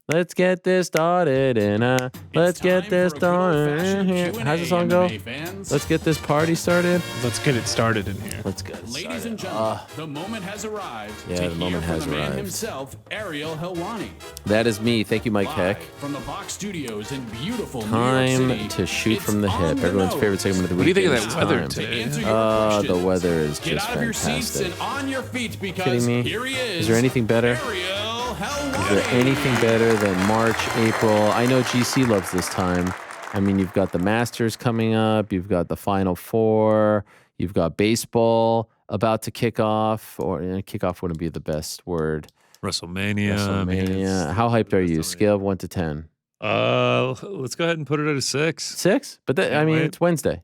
Let's get this started let's get this started. How's the song go? Let's get this party started. Let's get it started in here. Let's get it started. Ladies and gentlemen, the moment has arrived. Yeah, the moment has from the man arrived. himself, Ariel Helwani. That is me. Thank you, Mike Heck. Live from the Box Studios in beautiful Time New York City. to shoot It's from the on hip. Everyone's nose. favorite segment of the What do you week. think of that weather To today? answer your questions. The weather is Get just out of your seats fantastic. and on your feet because Kidding me? here he is. Is there anything better? Ariel Helwani. Is there anything better than March, April? I know GC loves this time. I mean, you've got the Masters coming up. You've got the Final Four. You've got baseball about to kick off. Or kickoff wouldn't be the best word. WrestleMania. I mean, WrestleMania. How hyped are you? Scale of 1 to 10. let's go ahead and put it at a 6. 6? But that, I mean, Wait. it's Wednesday.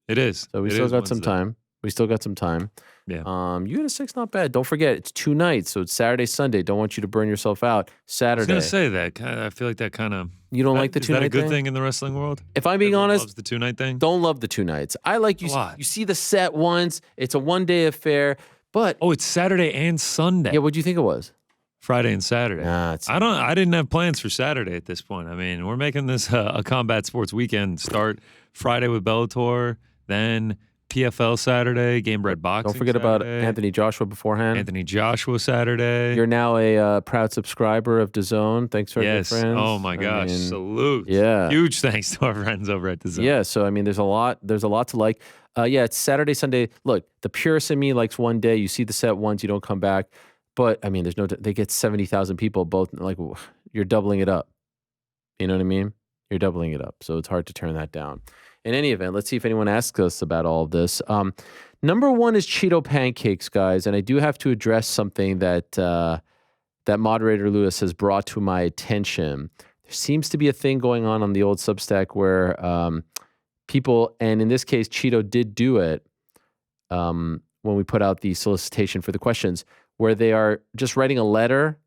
It is. So we It still is got some Wednesday. time. We still got some time. Yeah. You had a 6, not bad. Don't forget, it's 2 nights. So it's Saturday, Sunday. Don't want you to burn yourself out. I was Saturday. gonna say that. I feel like that kind of. You don't like the 2 Is that a night good thing? thing in the wrestling world? If I'm being Everyone honest, loves the 2-night thing. don't love the 2 nights. I like you. A lot. You see the set once. It's a 1-day affair. But Oh, it's Saturday and Sunday. yeah, what do you think it was? Friday and Saturday. Nah, it's I didn't have plans for Saturday at this point. I mean, we're making this a combat sports weekend. Start Friday with Bellator, then PFL Saturday, Game Bred Boxing. Don't forget about Saturday, Anthony Joshua beforehand. Anthony Joshua Saturday. You're now a proud subscriber of DAZN. Thanks for yes. your friends. Oh my gosh. mean, Salute. yeah. Huge thanks to our friends over at DAZN. Yeah, so I mean, there's a lot to like. Yeah, it's Saturday, Sunday. Look, the purist in me likes 1 day. You see the set once, you don't come back. But I mean, there's no. They get 70,000 people. Both like you're doubling it up. You know what I mean? You're doubling it up. So it's hard to turn that down. In any event, let's see if anyone asks us about all of this. Number 1 is Cheeto pancakes, guys, and I do have to address something that that moderator Lewis has brought to my attention. There seems to be a thing going on the old Substack where people, and in this case, Cheeto did do it when we put out the solicitation for the questions, where they are just writing a letter.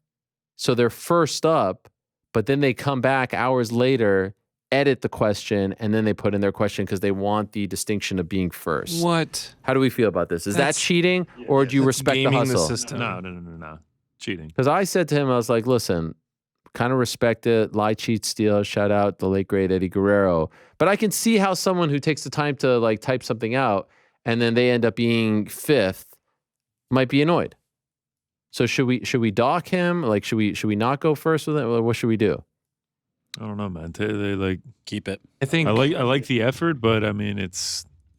So they're first up, but then they come back hours later, edit the question, and then they put in their question because they want the distinction of being first. What? How do we feel about this? Is that cheating, or do you respect the Gaming hustle? system. No. Cheating. Because I said to him, I was like, listen, kind of respect it. Lie, cheat, steal. Shout out the late, great Eddie Guerrero. But I can see how someone who takes the time to like type something out and then they end up being 5th might be annoyed. So should we dock him? Like, should we not go first with it? Or what should we do? I don't know, man. They like Keep it. I think I like the effort, but I mean it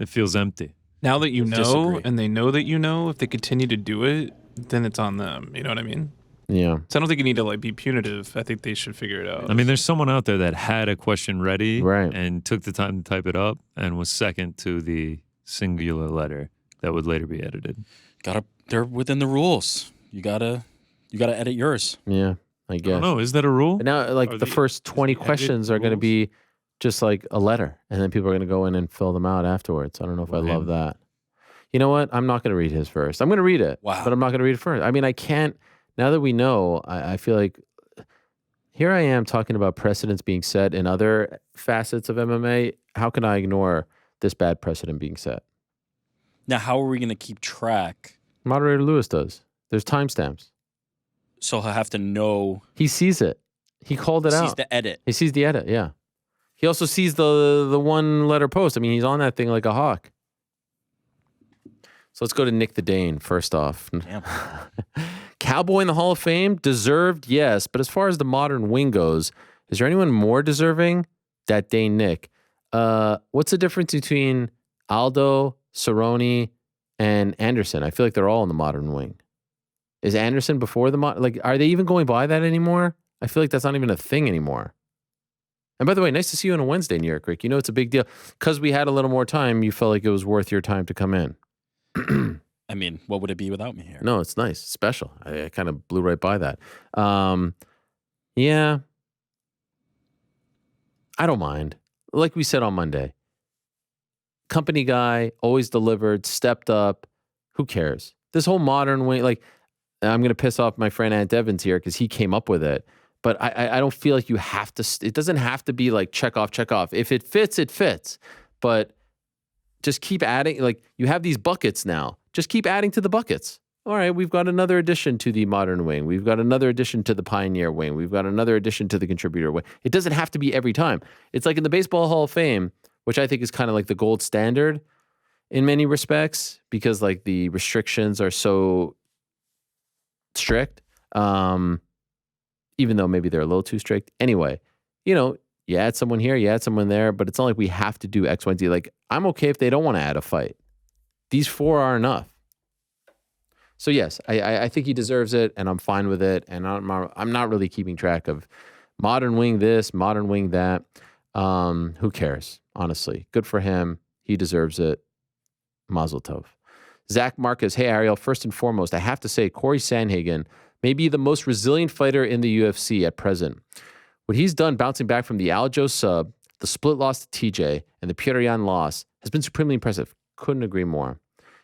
feels empty. now that you know Disagree. and they know that you know, if they continue to do it, then it's on them. You know what I mean? Yeah. So I don't think you need to like be punitive. I think they should figure it out. I mean, there's someone out there that had a question ready Right. and took the time to type it up and was second to the singular letter that would later be edited. They're within the rules. You gotta edit yours. Yeah, I I guess. don't know. Is that a rule? And now, like, Are the first 20 edit questions are going to rules? be just like a letter, and then people are going to go in and fill them out afterwards. I don't know if I love Lame. that. You know what? I'm not going to read his first. I'm going to read it, Wow. but I'm not going to read it first. I mean, I can't. Now that we know, I feel like here I am talking about precedents being set in other facets of MMA. How can I ignore this bad precedent being set? Now, how are we gonna keep track? Moderator Lewis does. There's timestamps. So he'll have to know. He sees it. He called it Sees out. the edit. He sees the edit, yeah. He also sees the 1 letter post. I mean, he's on that thing like a hawk. So let's go to Nick the Dane first off. Damn. Cowboy in the Hall of Fame? Deserved, yes. But as far as the modern wing goes, is there anyone more deserving? That Dane Nick. What's the difference between Aldo, Cerrone, and Anderson? I feel like they're all in the modern wing. Is Anderson before the like? Are they even going by that anymore? I feel like that's not even a thing anymore. And by the way, nice to see you on a Wednesday, New York, Rick. You know it's a big deal because we had a little more time. You felt like it was worth your time to come in. I mean, what would it be without me here? No, it's nice, it's special. I kind of blew right by that. Yeah, I don't mind. Like we said on Monday, company guy, always delivered, stepped up. Who cares? This whole modern way, like, I'm going to piss off my friend Ant Evans here because he came up with it. But I don't feel like you have to, it doesn't have to be like check off. If it fits, it fits. But just keep adding, like, you have these buckets now. Just keep adding to the buckets. All right, we've got another addition to the modern wing. We've got another addition to the pioneer wing. We've got another addition to the contributor wing. It doesn't have to be every time. It's like in the Baseball Hall of Fame, which I think is kind of like the gold standard in many respects because like the restrictions are so strict, even though maybe they're a little too strict. Anyway, you add someone here, you add someone there, but it's not like we have to do X, Y, and Z. Like, I'm okay if they don't want to add a fight. These 4 are enough. So yes, I think he deserves it, and I'm fine with it. And I'm not really keeping track of modern wing this, modern wing that. Who cares? Honestly, good for him. He deserves it. Mazel tov. Zach Marcus, hey Ariel. First and foremost, I have to say Corey Sandhagen may be the most resilient fighter in the UFC at present. What he's done bouncing back from the Aljo sub, the split loss to TJ, and the Petr Yan loss has been supremely impressive. Couldn't agree more.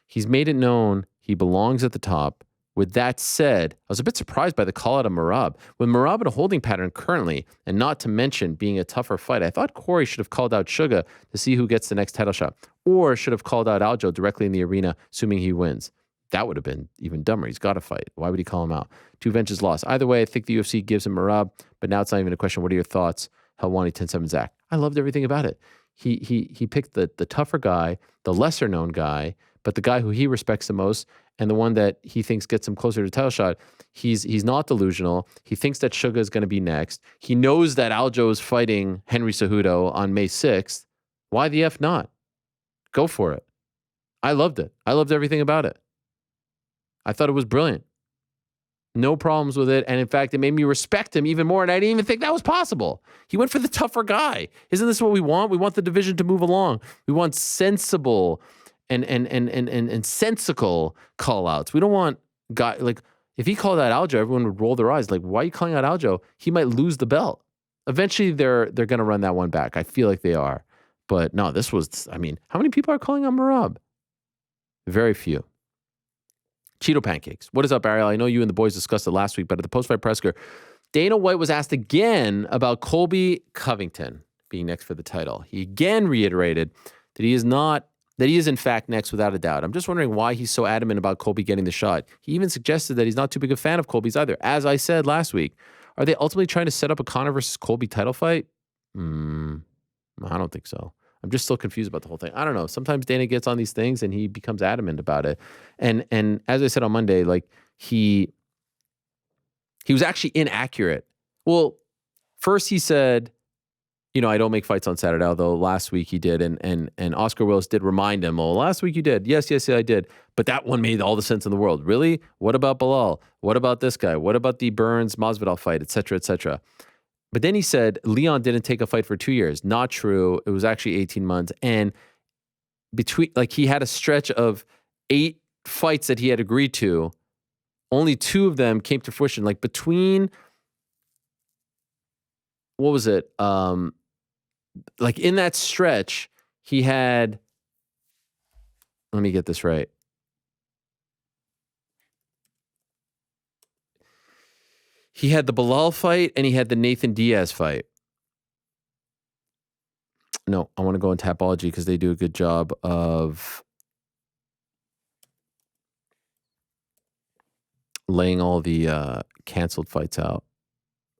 He's made it known he belongs at the top. With that said, I was a bit surprised by the call out of Merab. With Merab in a holding pattern currently, and not to mention being a tougher fight, I thought Corey should have called out Suga to see who gets the next title shot, or should have called out Aljo directly in the arena, assuming he wins. That would have been even dumber. He's got to fight. Why would he call him out? 2 benches lost. Either way, I think the UFC gives him Merab, but now it's not even a question. What are your thoughts? Helwani 10-7 Zach. I loved everything about it. He picked the tougher guy, the lesser known guy, but the guy who he respects the most and the one that he thinks gets him closer to title shot. He's not delusional. He thinks that Suga is going to be next. He knows that Aljo is fighting Henry Cejudo on May 6th. Why the F not? Go for it. I loved it. I loved everything about it. I thought it was brilliant. No problems with it. And in fact, it made me respect him even more. And I didn't even think that was possible. He went for the tougher guy. Isn't this what we want? We want the division to move along. We want sensible and sensical call outs. We don't want guy like if he called out Aljo, everyone would roll their eyes. Like, why are you calling out Aljo? He might lose the belt. Eventually they're gonna run that one back. I feel like they are. But no, this was, I mean, how many people are calling out Merab? Very few. Cheeto Pancakes. What is up, Ariel? I know you and the boys discussed it last week, but at the post-fight presser, Dana White was asked again about Colby Covington being next for the title. He again reiterated that he is in fact next without a doubt. I'm just wondering why he's so adamant about Colby getting the shot. He even suggested that he's not too big a fan of Colby's either. As I said last week, are they ultimately trying to set up a Conor versus Colby title fight? I don't think so. I'm just still confused about the whole thing. I don't know. Sometimes Dana gets on these things and he becomes adamant about it. And as I said on Monday, like he was actually inaccurate. Well, first he said, I don't make fights on Saturday, although last week he did. And Oscar Willis did remind him, last week you did. Yes, I did. But that one made all the sense in the world. Really? What about Bilal? What about this guy? What about the Burns-Masvidal fight, et cetera, et cetera? But then he said Leon didn't take a fight for 2 years. Not true. It was actually 18 months. And he had a stretch of 8 fights that he had agreed to. Only 2 of them came to fruition. Like between, what was it? Like in that stretch, he had, let me get this right. He had the Bilal fight and he had the Nathan Diaz fight. No, I want to go in Tapology because they do a good job of laying all the canceled fights out.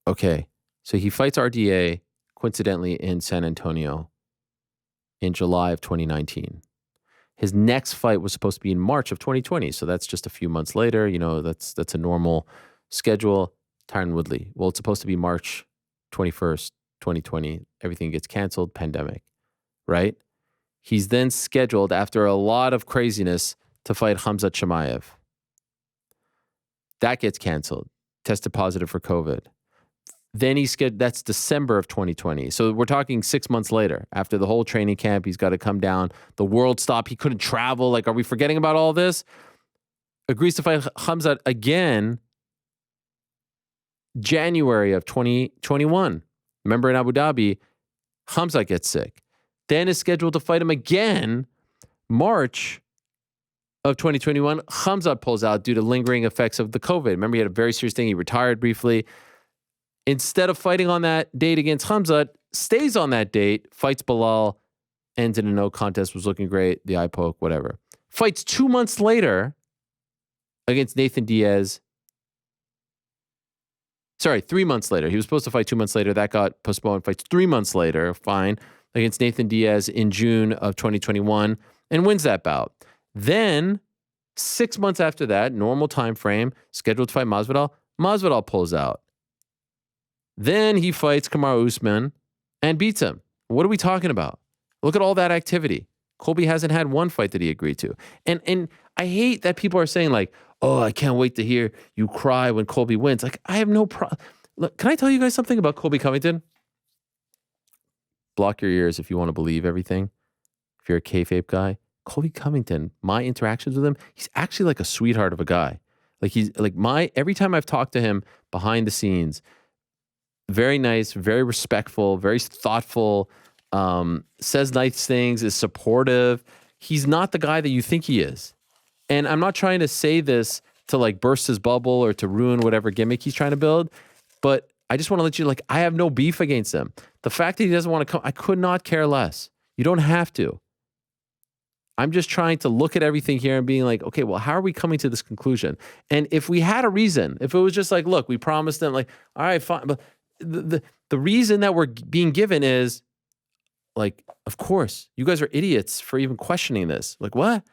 Okay, so he fights RDA coincidentally in San Antonio in July of 2019. His next fight was supposed to be in March of 2020, so that's just a few months later. That's a normal schedule. Tyron Woodley. Well, it's supposed to be March 21st, 2020. Everything gets canceled, pandemic, right? He's then scheduled after a lot of craziness to fight Khamzat Chimaev. That gets canceled. Tested positive for COVID. Then that's December of 2020. So we're talking 6 months later. After the whole training camp, he's got to come down. The world stopped. He couldn't travel. Like, are we forgetting about all this? Agrees to fight Khamzat again January of 2021. Remember in Abu Dhabi, Khamzat gets sick. Then is scheduled to fight him again March of 2021. Khamzat pulls out due to lingering effects of the COVID. Remember, he had a very serious thing. He retired briefly. Instead of fighting on that date against Khamzat, stays on that date, fights Bilal, ends in a no contest, was looking great, the eye poke, whatever. Fights 2 months later against Nathan Diaz. Sorry, 3 months later. He was supposed to fight 2 months later. That got postponed. Fights 3 months later, fine, against Nathan Diaz in June of 2021 and wins that bout. Then 6 months after that, normal time frame, scheduled to fight Masvidal. Masvidal pulls out. Then he fights Kamaru Usman and beats him. What are we talking about? Look at all that activity. Colby hasn't had one fight that he agreed to. And I hate that people are saying like, oh, I can't wait to hear you cry when Colby wins. Like, I have no problem. Look, can I tell you guys something about Colby Covington? Block your ears if you want to believe everything. If you're a kayfabe guy. Colby Covington, my interactions with him, he's actually like a sweetheart of a guy. Like he's like every time I've talked to him behind the scenes, very nice, very respectful, very thoughtful, says nice things, is supportive. He's not the guy that you think he is. And I'm not trying to say this to like burst his bubble or to ruin whatever gimmick he's trying to build, but I just want to let you like, I have no beef against him. The fact that he doesn't want to come, I could not care less. You don't have to. I'm just trying to look at everything here and being like, okay, well, how are we coming to this conclusion? And if we had a reason, if it was just like, look, we promised them like, all right, fine. But the reason that we're being given is like, of course, you guys are idiots for even questioning this. Like, what?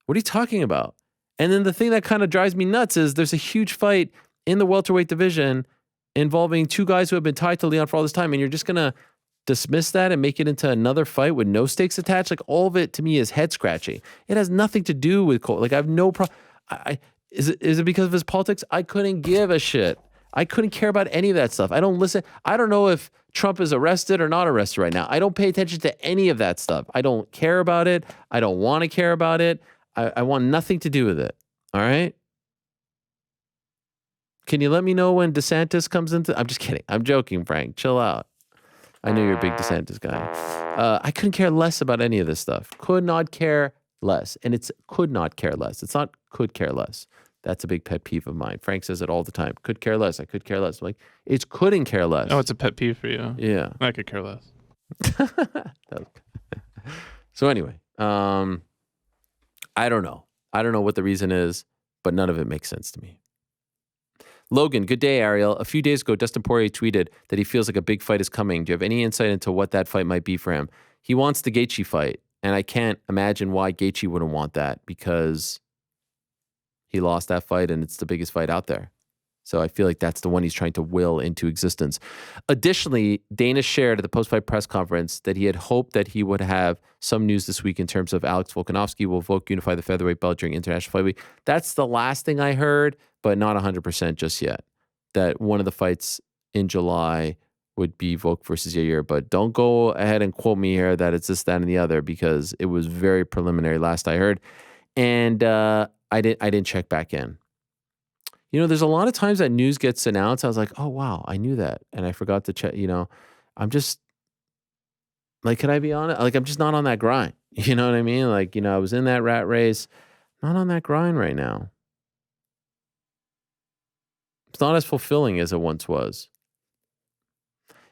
What are you talking about? And then the thing that kind of drives me nuts is there's a huge fight in the welterweight division involving two guys who have been tied to Leon for all this time. And you're just going to dismiss that and make it into another fight with no stakes attached. Like all of it to me is head scratching. It has nothing to do with Cole. Like I have no problem. Is it because of his politics? I couldn't give a shit. I couldn't care about any of that stuff. I don't listen. I don't know if Trump is arrested or not arrested right now. I don't pay attention to any of that stuff. I don't care about it. I don't want to care about it. I want nothing to do with it. All right? Can you let me know when DeSantis comes into... I'm just kidding. I'm joking, Frank. Chill out. I know you're a big DeSantis guy. I couldn't care less about any of this stuff. Could not care less. And it's could not care less. It's not could care less. That's a big pet peeve of mine. Frank says it all the time. Could care less. I could care less. I'm like, it's couldn't care less. Oh, it's a pet peeve for you. Yeah. I could care less. So anyway, I don't know. I don't know what the reason is, but none of it makes sense to me. Logan, good day, Ariel. A few days ago, Dustin Poirier tweeted that he feels like a big fight is coming. Do you have any insight into what that fight might be for him? He wants the Gaethje fight, and I can't imagine why Gaethje wouldn't want that because he lost that fight and it's the biggest fight out there. So I feel like that's the one he's trying to will into existence. Additionally, Dana shared at the post-fight press conference that he had hoped that he would have some news this week in terms of Alex Volkanovski will Volk unify the featherweight belt during International Fight Week. That's the last thing I heard, but not 100% just yet. That one of the fights in July would be Volk versus Yair. But don't go ahead and quote me here that it's this, that, and the other because it was very preliminary last I heard. And I didn't check back in. You know, there's a lot of times that news gets announced. I was like, oh, wow, I knew that. And I forgot to check, I'm just, like, can I be honest? Like, I'm just not on that grind. You know what I mean? Like, I was in that rat race. Not on that grind right now. It's not as fulfilling as it once was.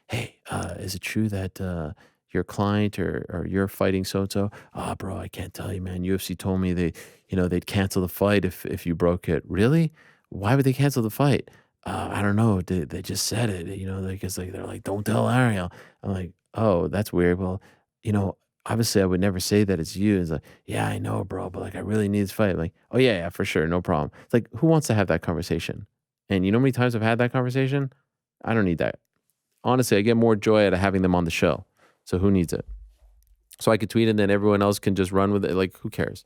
Hey, is it true that your client or you're fighting so-and-so? Oh, bro, I can't tell you, man. UFC told me they'd cancel the fight if you broke it. Really? Why would they cancel the fight? I don't know. They just said it, because they're like, don't tell Ariel. I'm like, oh, that's weird. Well, obviously I would never say that it's you. It's like, yeah, I know, bro, but like, I really need this fight. I'm like, oh yeah, for sure. No problem. It's like, who wants to have that conversation? And you know how many times I've had that conversation? I don't need that. Honestly, I get more joy out of having them on the show. So who needs it? So I could tweet and then everyone else can just run with it. Like, who cares?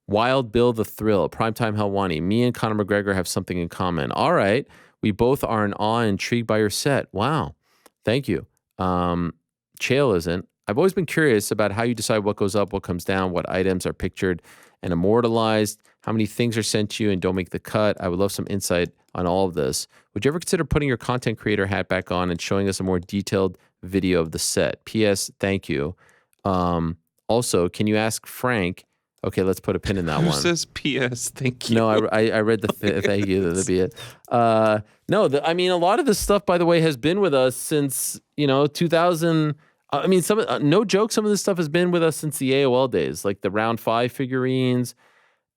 Wild Bill the Thrill, Primetime Helwani. Me and Conor McGregor have something in common. All right. We both are in awe and intrigued by your set. Wow. Thank you. Chael isn't. I've always been curious about how you decide what goes up, what comes down, what items are pictured and immortalized, how many things are sent to you and don't make the cut. I would love some insight on all of this. Would you ever consider putting your content creator hat back on and showing us a more detailed video of the set? P.S. Thank you. Also, can you ask Frank... Okay, let's put a pin in that Who one. says P.S. Thank you? No, I read the thank you. The be it. No, I mean, a lot of this stuff, by the way, has been with us since 2000. I mean, no joke. Some of this stuff has been with us since the AOL days, like the Round 5 figurines,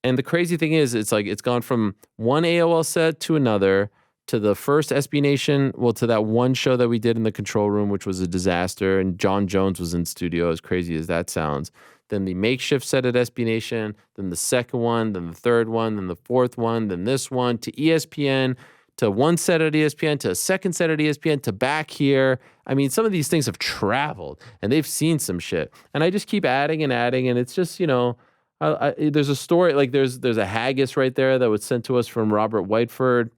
And the crazy thing is, it's like it's gone from one AOL set to another, to the first SB Nation, to that one show that we did in the control room, which was a disaster, and John Jones was in studio, as crazy as that sounds. Then the makeshift set at SB Nation, then the second one, then the third one, then the fourth one, then this one, to ESPN, to one set at ESPN, to a second set at ESPN, to back here. I mean, some of these things have traveled, and they've seen some shit. And I just keep adding, and it's just, there's a story, like there's a haggis right there that was sent to us from Robert Whiteford,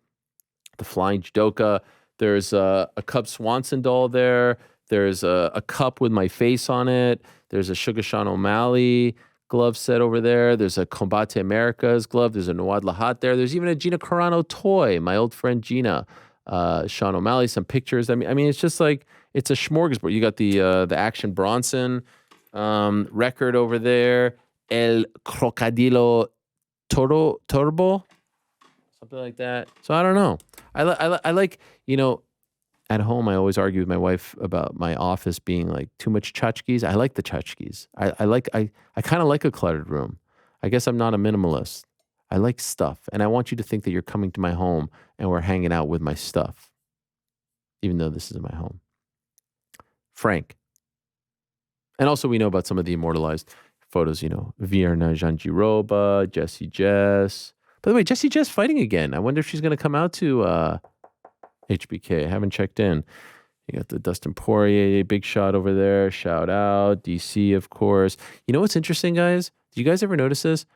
the Flying Judoka. There's a Cub Swanson doll there. There's a cup with my face on it. There's a Sugar Sean O'Malley glove set over there. There's a Combate Americas glove. There's a Nawad Lahat there. There's even a Gina Carano toy, my old friend Gina. Sean O'Malley, some pictures. I mean, it's just like, it's a smorgasbord. You got the Action Bronson record over there. El Crocodilo Turbo. Something like that. So I don't know. I like, at home, I always argue with my wife about my office being like too much tchotchkes. I like the tchotchkes. I kind of like a cluttered room. I guess I'm not a minimalist. I like stuff. And I want you to think that you're coming to my home and we're hanging out with my stuff, even though this is my home. Frank. And also we know about some of the immortalized photos, Vierna Janjiroba, Jessie Jess. By the way, Jessie Jess fighting again. I wonder if she's going to come out to HBK. I haven't checked in. You got the Dustin Poirier big shot over there. Shout out. DC, of course. You know what's interesting, guys? Do you guys ever notice this?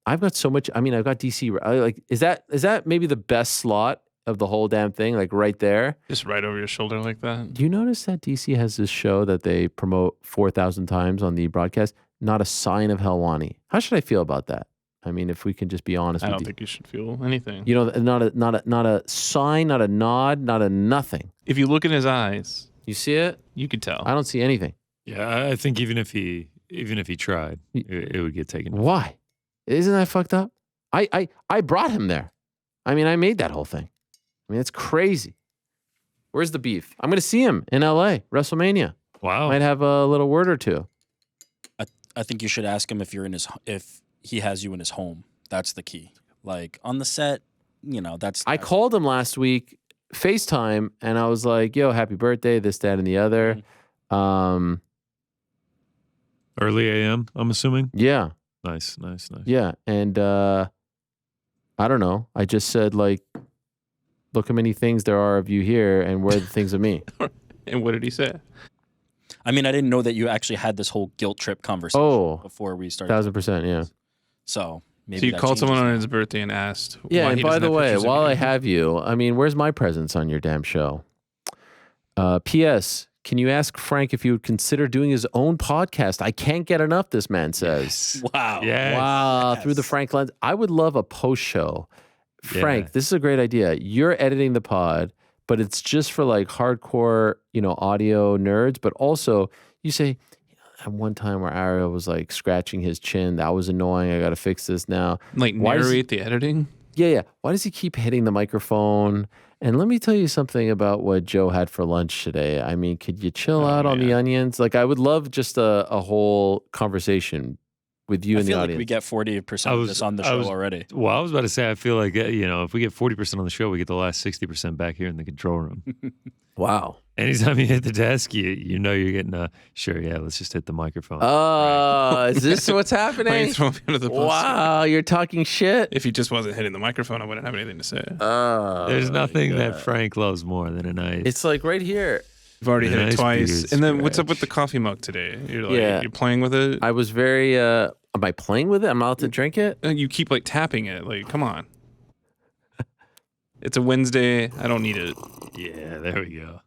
I've got so much. I mean, I've got DC. Is that maybe the best slot of the whole damn thing? Like right there? Just right over your shoulder like that. Do you notice that DC has this show that they promote 4,000 times on the broadcast? Not a sign of Helwani. How should I feel about that? I mean, if we can just be honest. I don't think you should feel anything. Not a sign, not a nod, not a nothing. If you look in his eyes, you see it. You could tell. I don't see anything. Yeah, I think even if he tried, it would get taken. Why? Isn't that fucked up? I brought him there. I mean, I made that whole thing. I mean, it's crazy. Where's the beef? I'm going to see him in LA, WrestleMania. Wow. Might have a little word or two. I think you should ask him if he has you in his home. That's the key. Like on the set, that's. I called him last week, FaceTime, and I was like, "Yo, happy birthday!" This, that, and the other. Mm-hmm. Early AM, I'm assuming. Yeah. Nice. Yeah, and I don't know. I just said like, "Look how many things there are of you here, and where are the things of me?" And what did he say? I mean, I didn't know that you actually had this whole guilt trip conversation before we started. 1,000%, yeah. So maybe. So you called someone on his birthday and asked. Yeah, why and he by doesn't the have way, pictures of while you. I have you, I mean, where's my presence on your damn show? P.S. Can you ask Frank if he would consider doing his own podcast? I can't get enough, this man says. Wow. Yes. Wow. Yes. Through the Frank lens. I would love a post show. Frank, Yeah. this is a great idea. You're editing the pod, but it's just for like hardcore, audio nerds. But also, you say, at one time where Ariel was like scratching his chin, that was annoying. I got to fix this now. Like Why does narrate the editing? Yeah. Why does he keep hitting the microphone? And let me tell you something about what Joe had for lunch today. I mean, could you chill out on the onions? Like, I would love just a whole conversation with you I and the feel like audience. we get 40% of this on the show already. Well, I was about to say, I feel like, if we get 40% on the show, we get the last 60% back here in the control room. Wow. Anytime you hit the desk, you know you're getting let's just hit the microphone. Oh, is this what's Why happening? you throw me under the bus? Wow, you're talking shit. If he just wasn't hitting the microphone, I wouldn't have anything to say. There's nothing that Frank loves more than a nice. It's like right here. You've already hit it Nice twice. beard And then what's up scratch. with the coffee mug today? You're Yeah. you're playing with it? I was very, am I playing with it? I'm allowed to drink it? You keep like tapping it. Like, come on. It's a Wednesday. I don't need it. Yeah, there we go.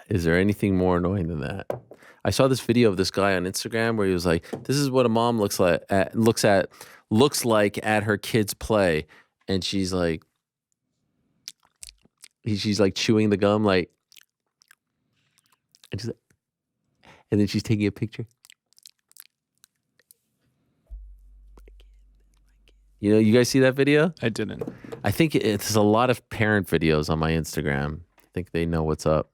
Is there anything more annoying than that? I saw this video of this guy on Instagram where he was like, "This is what a mom looks like at her kids play," and she's like chewing the gum, like, and then she's taking a picture. You guys see that video? I didn't. I think it's a lot of parent videos on my Instagram. I think they know what's up.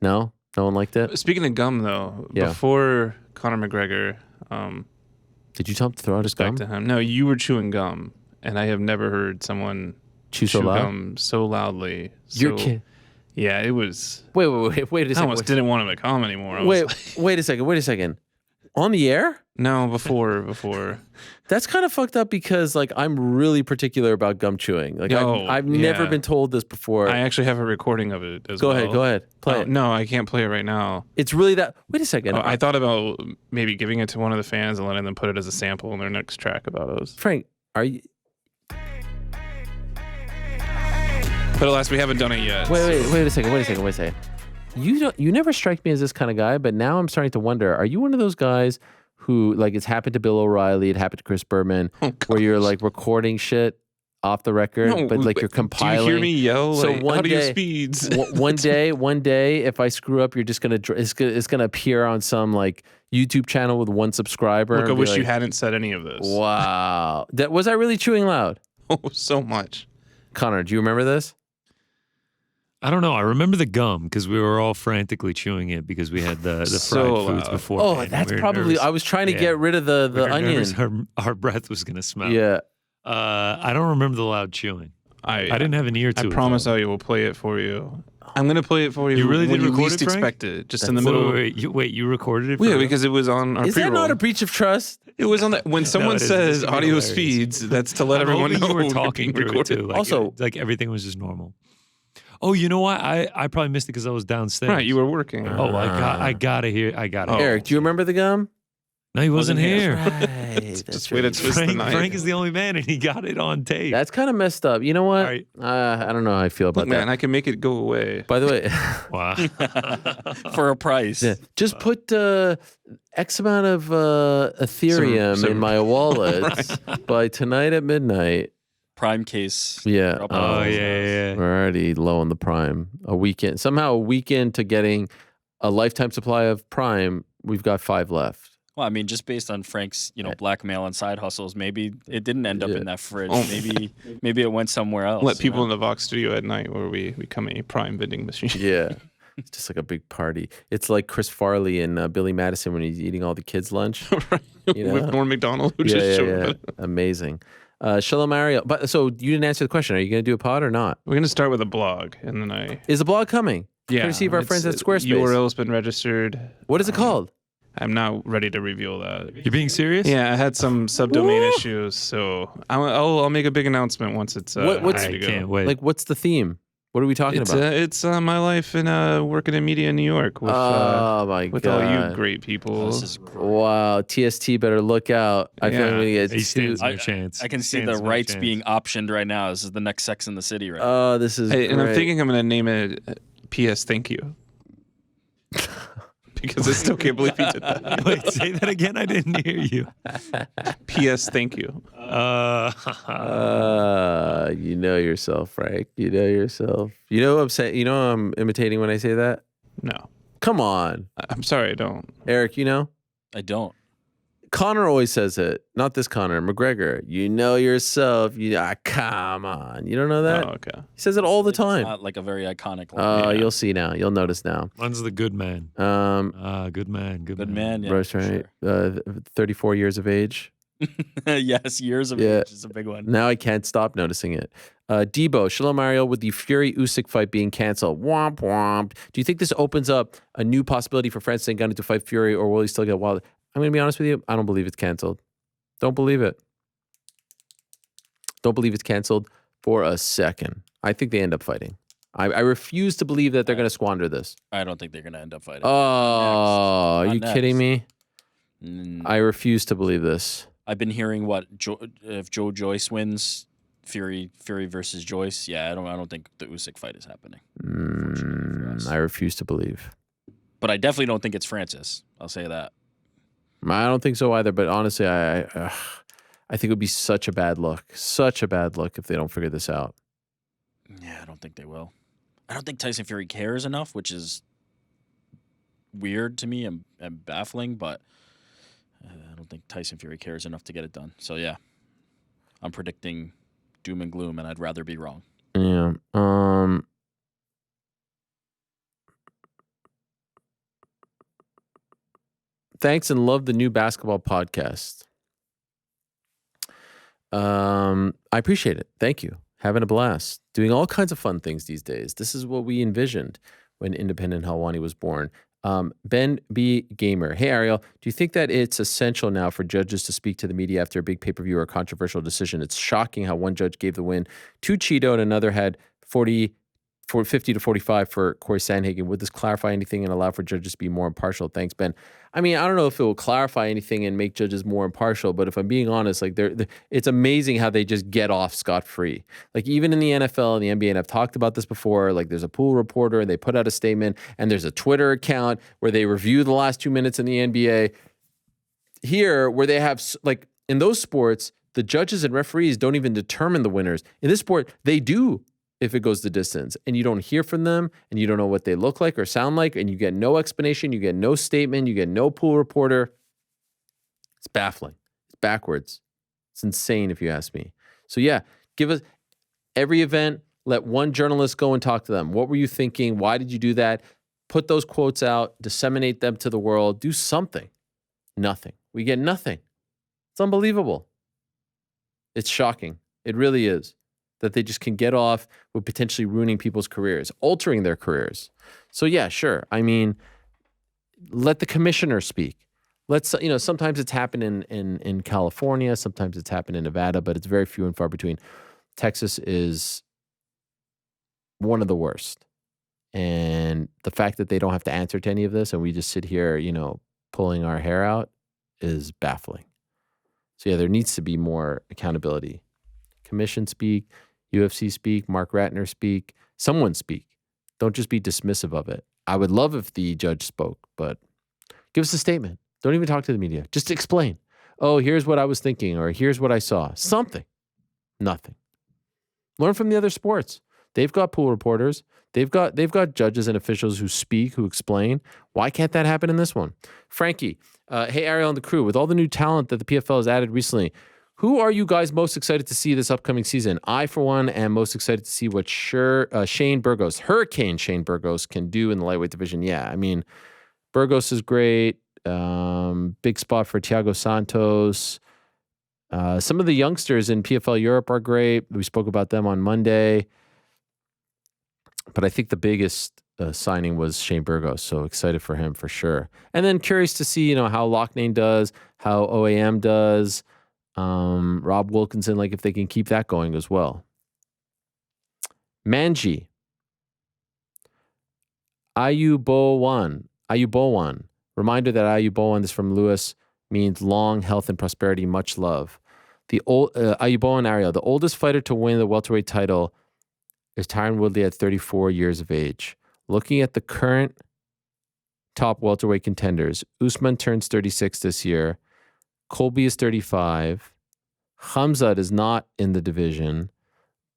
No? No one liked it? Speaking of gum, though, Yeah. before Conor McGregor, Did you tell him to throw out his Back gum? to him. No, you were chewing gum, and I have never heard someone Chew so loud? gum so loudly. You're So, kidding. yeah, it was. Wait a I second. almost didn't want him to come anymore. I was Wait, like, wait a second. On the air? no, before. That's kind of fucked up because like I'm really particular about gum chewing. Like Oh, I've never yeah. been told this before. I actually have a recording of it as Go well. ahead. Play it. No, I can't play it right now. It's really that. Wait a second. I thought about maybe giving it to one of the fans and letting them put it as a sample in their next track about us. Frank, are you? But alas, we haven't done it yet. Wait a second. You never strike me as this kind of guy, but now I'm starting to wonder, are you one of those guys who like it's happened to Bill O'Reilly, it happened to Chris Berman, where you're like recording shit off the record, No, but like you're compiling. Do you hear me yell? So like, one how do you day- speeds? one day, if I screw up, you're just gonna it's gonna appear on some like YouTube channel with one subscriber. Look, I and be wish like, you hadn't said any of this. Wow, was I really chewing loud? Oh, so much. Connor, do you remember this? I don't know. I remember the gum because we were all frantically chewing it because we had the So fried foods loud. before. Oh, that's probably. I was trying to get rid of the onion. Our breath was going to smell. Yeah. I don't remember the loud chewing. I didn't have an ear to I it. promise though. I will play it for you. I'm gonna play it for you. You really when did you record least it, Frank? expect it, just in the middle. Wait, you recorded it? For Yeah, real? because it was on our Is pre-roll. that not a breach of trust? It was on that. When someone it is. says This is audio hilarious. speeds, that's to let I'm everyone hoping know you were we're talking being through it too. Like, Also- like everything was just normal. Oh, you know what? I probably missed it because I was downstairs. Right, you were working. Oh, I gotta hear. I gotta. Oh. hear. Eric, do you remember the gum? No, he wasn't here. Right. Just way to twist the knife. Frank is the only man, and he got it on tape. That's kind of messed up. You know what? All right. I don't know how I feel about Look, man, that. I can make it go away. By the way, Wow. For a price. yeah, just put X amount of Ethereum Some- in my wallet by tonight at midnight. Prime case. Yeah. Up Oh on- yeah. We're already low on the prime. Somehow a weekend to getting a lifetime supply of prime. We've got 5 left. Well, I mean, just based on Frank's, blackmail and side hustles, maybe it didn't end up Yeah. in that fridge. Oh. Maybe it went somewhere else. Let you people know? in the Vox studio at night where we become a prime vending machine. Yeah. It's just like a big party. It's like Chris Farley and Billy Madison when he's eating all the kids' lunch. Right. You know? With Norm McDonald, who just yeah, showed yeah. up. Amazing. Shalom Ariel. But so you didn't answer the question. Are you going to do a pod or not? We're gonna start with a blog, and then Is the blog coming? yeah, Courtesy of our friends at it's- Squarespace. URL's been registered. What is it called? I'm not ready to reveal that. You're being serious? Yeah, I had some subdomain Woo! issues, so I'll make a big announcement once it's What's- I ready to go. can't wait. Like, what's the theme? What are we talking It's about? it's my life in working in media in New York with Oh my with god! all you great people. This is great. Wow, TST better look out. I feel like Yeah. we get he stands no I- chance. I can see Stands the no rights chance. being optioned right now. This is the next Sex in the City right now. Oh, this is Hey, and I'm great. thinking I'm gonna name it P.S. Thank you. Because I still can't believe he did that. Wait, say that again. I didn't hear you. P.S. Thank you. You know yourself, Frank. You know yourself. You know what I'm saying? You know I'm imitating when I say that? No, Come on. I'm sorry, I don't. Eric, you know? I don't. Connor always says it. Not this Connor, McGregor. You know yourself. Come on. You don't know that? Oh, okay. He says it all the It's time. not like a very iconic Oh, line. you'll see now. You'll notice now. One's the good man. Good man. Good Good man. man. Yeah, Right, for right. 34 years of age. sure. Yes, years of Yeah. age is a big one. Now I can't stop noticing it. Debo, Shalom Ariel, with the Fury-Usyk fight being canceled. Womp womp. Do you think this opens up a new possibility for Francis Ngannou to fight Fury, or will he still get Wilder? I'm going to be honest with you. I don't believe it's canceled. Don't believe it. Don't believe it's canceled for a second. I think they end up fighting. I refuse to believe that they're going to squander this. I don't think they're going to end up fighting. Oh, are Not you next. kidding me? Mm, I refuse to believe this. I've been hearing if Joe Joyce wins, Fury versus Joyce. Yeah, I don't think the Usyk fight is happening. Unfortunately for us. I refuse to believe. But I definitely don't think it's Francis. I'll say that. I don't think so either. But honestly, I think it would be such a bad look. Such a bad look if they don't figure this out. Yeah, I don't think they will. I don't think Tyson Fury cares enough, which is weird to me and baffling, but I don't think Tyson Fury cares enough to get it done. So, yeah, I'm predicting doom and gloom, and I'd rather be wrong. Yeah. Thanks and love the new basketball podcast. I appreciate it. Thank you. Having a blast. Doing all kinds of fun things these days. This is what we envisioned when Independent Helwani was born. Ben B. Gamer. Hey, Ariel, do you think that it's essential now for judges to speak to the media after a big pay-per-view or a controversial decision? It's shocking how one judge gave the win to Cheeto and another had 50 to 45 for Corey Sandhagen. Would this clarify anything and allow for judges to be more impartial? Thanks, Ben. I mean, I don't know if it will clarify anything and make judges more impartial, but if I'm being honest, like it's amazing how they just get off scot-free. Like even in the NFL and the NBA, and I've talked about this before, like there's a pool reporter and they put out a statement and there's a Twitter account where they review the last 2 minutes in the NBA. Here, where they have, like in those sports, the judges and referees don't even determine the winners. In this sport, they do. If it goes the distance and you don't hear from them and you don't know what they look like or sound like and you get no explanation, you get no statement, you get no pool reporter, it's baffling. It's backwards. It's insane if you ask me. So yeah, give us every event, let one journalist go and talk to them. What were you thinking? Why did you do that? Put those quotes out, disseminate them to the world, do something. Nothing. We get nothing. It's unbelievable. It's shocking. It really is. That they just can get off with potentially ruining people's careers, altering their careers. So yeah, sure. I mean, let the commissioner speak. Sometimes it's happened in California, sometimes it's happened in Nevada, but it's very few and far between. Texas is one of the worst. And the fact that they don't have to answer to any of this and we just sit here, pulling our hair out is baffling. So yeah, there needs to be more accountability. Commission speak, UFC speak, Mark Ratner speak, someone speak. Don't just be dismissive of it. I would love if the judge spoke, but give us a statement. Don't even talk to the media. Just explain. Oh, here's what I was thinking, or here's what I saw. Something. Nothing. Learn from the other sports. They've got pool reporters. They've got judges and officials who speak, who explain. Why can't that happen in this one? Frankie, hey, Ariel and the crew, with all the new talent that the PFL has added recently, who are you guys most excited to see this upcoming season? I, for one, am most excited to see what Shane Burgos, Hurricane Shane Burgos, can do in the lightweight division. Yeah, I mean, Burgos is great. Big spot for Thiago Santos. Some of the youngsters in PFL Europe are great. We spoke about them on Monday. But I think the biggest signing was Shane Burgos, so excited for him for sure. And then curious to see, how Loughnane does, how OAM does. Rob Wilkinson, like if they can keep that going as well. Manji. Ayubowan. Reminder that Ayubowan, this is from Lewis, means long health and prosperity, much love. The old Ayubowan Ariel, the oldest fighter to win the welterweight title is Tyron Woodley at 34 years of age. Looking at the current top welterweight contenders, Usman turns 36 this year. Colby is 35. Khamzat is not in the division.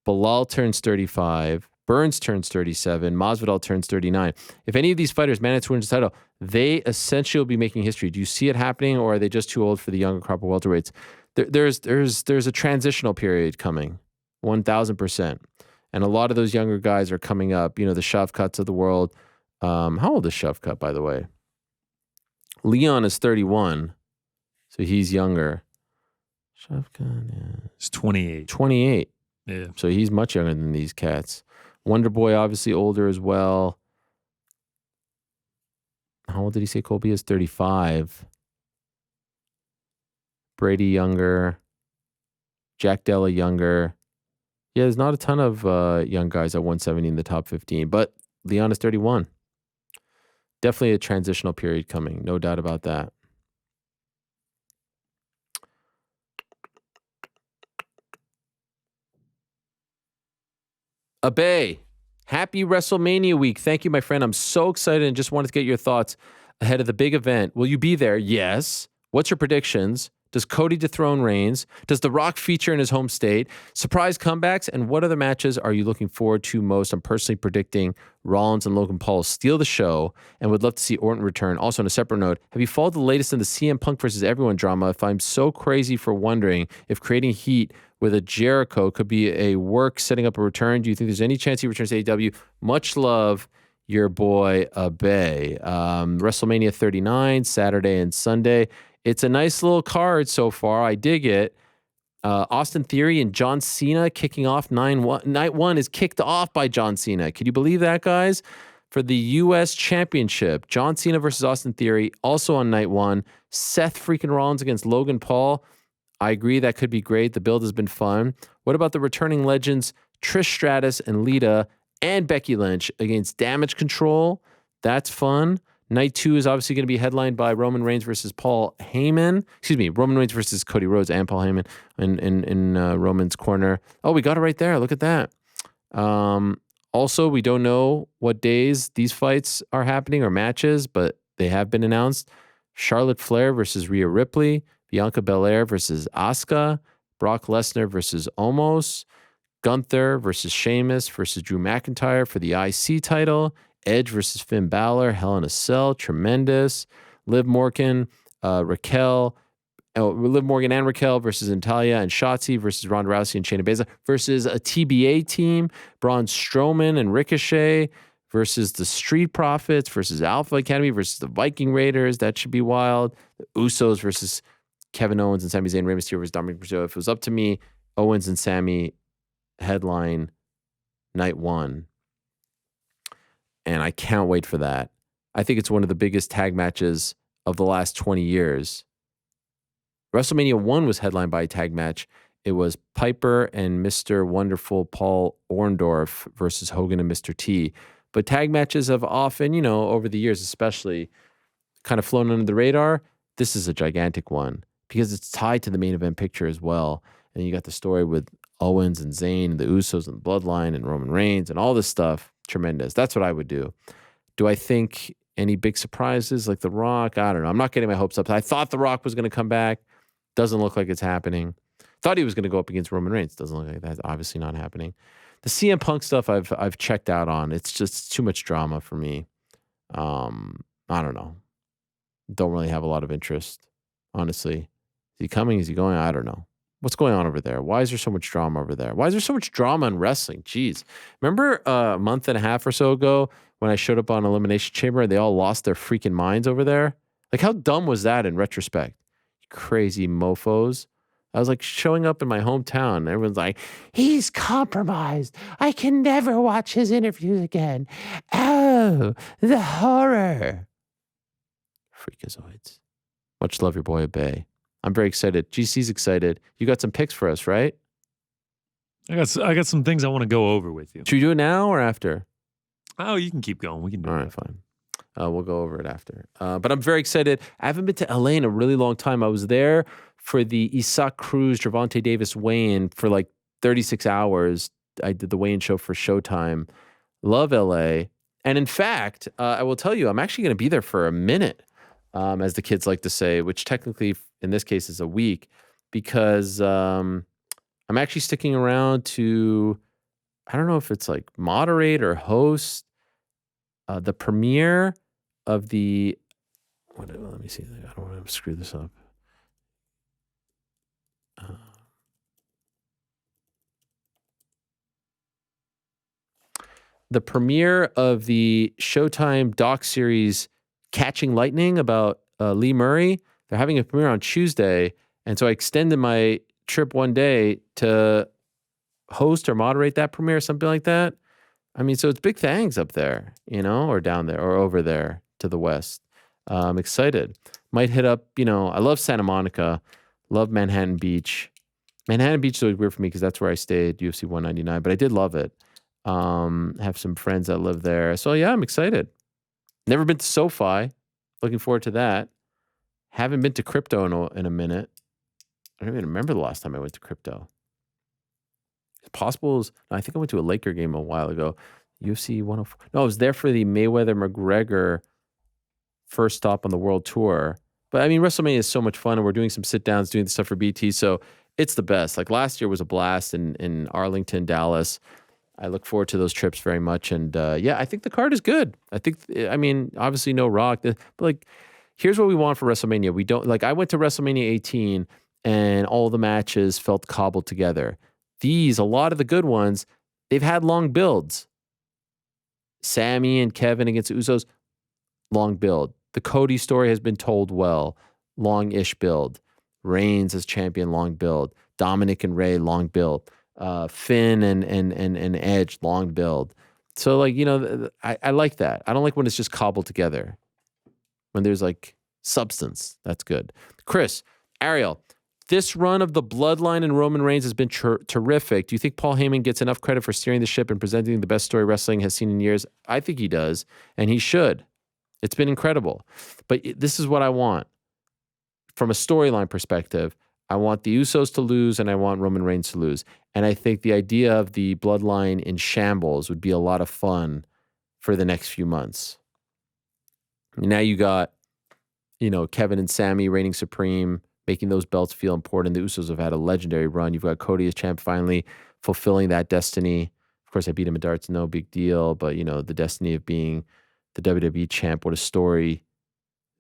Bilal turns 35. Burns turns 37. Masvidal turns 39. If any of these fighters manage to win the title, they essentially will be making history. Do you see it happening, or are they just too old for the younger crop of welterweights? There's a transitional period coming, 1,000%. And a lot of those younger guys are coming up. The Shavkats of the world. How old is Shavkat, by the way? Leon is 31. So he's younger. Shavkat, yeah. It's 28. 28. Yeah. So he's much younger than these cats. Wonder Boy, obviously older as well. How old did he say Colby is? 35. Brady younger. Jack Della younger. Yeah, there's not a ton of young guys at 170 in the top 15, but Leon is 31. Definitely a transitional period coming. No doubt about that. Abe, happy WrestleMania week. Thank you, my friend. I'm so excited and just wanted to get your thoughts ahead of the big event. Will you be there? Yes. What's your predictions? Does Cody dethrone Reigns? Does The Rock feature in his home state? Surprise comebacks? And what other matches are you looking forward to most? I'm personally predicting Rollins and Logan Paul steal the show and would love to see Orton return. Also, on a separate note, have you followed the latest in the CM Punk versus everyone drama? If I'm so crazy for wondering if creating heat with a Jericho could be a work setting up a return, do you think there's any chance he returns to AEW? Much love, your boy Abe. WrestleMania 39, Saturday and Sunday. It's a nice little card so far. I dig it. Austin Theory and John Cena kicking off 9-1. Night 1 is kicked off by John Cena. Can you believe that, guys? For the U.S. Championship, John Cena versus Austin Theory, also on night 1. Seth freaking Rollins against Logan Paul. I agree, that could be great. The build has been fun. What about the returning legends Trish Stratus and Lita and Becky Lynch against Damage Control? That's fun. Night 2 is obviously going to be headlined by Roman Reigns versus Paul Heyman. Excuse me, Roman Reigns versus Cody Rhodes and Paul Heyman in Roman's corner. Oh, we got it right there. Look at that. Also, we don't know what days these fights are happening or matches, but they have been announced. Charlotte Flair versus Rhea Ripley. Bianca Belair versus Asuka. Brock Lesnar versus Omos. Gunther versus Sheamus versus Drew McIntyre for the IC title. Edge versus Finn Balor, Hell in a Cell, tremendous. Liv Morgan and Raquel versus Natalya and Shotzi versus Ronda Rousey and Shayna Baszler versus a TBA team, Braun Strowman and Ricochet versus the Street Profits versus Alpha Academy versus the Viking Raiders. That should be wild. The Usos versus Kevin Owens and Sami Zayn, Rey Mysterio versus Dominic Mysterio. If it was up to me, Owens and Sami headline night 1. And I can't wait for that. I think it's one of the biggest tag matches of the last 20 years. WrestleMania 1 was headlined by a tag match. It was Piper and Mr. Wonderful Paul Orndorff versus Hogan and Mr. T. But tag matches have often, over the years especially, kind of flown under the radar. This is a gigantic one because it's tied to the main event picture as well. And you got the story with Owens and Zayn, the Usos and Bloodline and Roman Reigns and all this stuff. Tremendous. That's what I would do. Do I think any big surprises like The Rock? I don't know. I'm not getting my hopes up. I thought The Rock was going to come back. Doesn't look like it's happening. Thought he was going to go up against Roman Reigns. Doesn't look like that's obviously not happening. The CM Punk stuff I've checked out on. It's just too much drama for me. I don't know. Don't really have a lot of interest, honestly. Is he coming? Is he going? I don't know. What's going on over there? Why is there so much drama over there? Why is there so much drama in wrestling? Jeez. Remember a month and a half or so ago when I showed up on Elimination Chamber and they all lost their freaking minds over there? Like, how dumb was that in retrospect? Crazy mofos. I was like showing up in my hometown. And everyone's like, he's compromised. I can never watch his interviews again. Oh, the horror. Freakazoids. Much love, your boy Bay. I'm very excited. GC's excited. You got some picks for us, right? I got some things I want to go over with you. Should we do it now or after? Oh, you can keep going. We can do it. All right, fine. We'll go over it after. But I'm very excited. I haven't been to LA in a really long time. I was there for the Isaac Cruz, Gervonta Davis weigh-in for like 36 hours. I did the weigh-in show for Showtime. Love LA. And in fact, I will tell you, I'm actually going to be there for a minute, as the kids like to say, which technically in this case is a week, because I'm actually sticking around to, I don't know if it's like moderate or host the premiere of the, let me see, I don't want to screw this up. The premiere of the Showtime doc series Catching Lightning about Lee Murray. They're having a premiere on Tuesday, and so I extended my trip one day to host or moderate that premiere, something like that. I mean, so it's big things up there, or down there, or over there to the west. I'm excited. Might hit up, I love Santa Monica, love Manhattan Beach. Manhattan Beach is always weird for me because that's where I stayed, UFC 199, but I did love it. Have some friends that live there. So yeah, I'm excited. Never been to SoFi. Looking forward to that. Haven't been to crypto in a minute. I don't even remember the last time I went to crypto. It's possible. I think I went to a Laker game a while ago. UFC 104. No, I was there for the Mayweather-McGregor first stop on the world tour. But I mean, WrestleMania is so much fun, and we're doing some sit-downs, doing the stuff for BT, so it's the best. Like last year was a blast in Arlington, Dallas. I look forward to those trips very much. And I think the card is good. I mean, obviously no Rock. But like, here's what we want for WrestleMania. We don't, like, I went to WrestleMania 18 and all the matches felt cobbled together. A lot of the good ones, they've had long builds. Sammy and Kevin against the Usos, long build. The Cody story has been told well, long-ish build. Reigns as champion, long build. Dominic and Ray, long build. Finn and Edge, long build. So, like, I like that. I don't like when it's just cobbled together. When there's, like, substance. That's good. Chris, Ariel, this run of the Bloodline and Roman Reigns has been terrific. Do you think Paul Heyman gets enough credit for steering the ship and presenting the best story wrestling has seen in years? I think he does, and he should. It's been incredible. But this is what I want. From a storyline perspective, I want the Usos to lose and I want Roman Reigns to lose. And I think the idea of the Bloodline in shambles would be a lot of fun for the next few months. Now you got, Kevin and Sammy reigning supreme, making those belts feel important. The Usos have had a legendary run. You've got Cody as champ finally fulfilling that destiny. Of course, I beat him at darts, no big deal. But, the destiny of being the WWE champ, what a story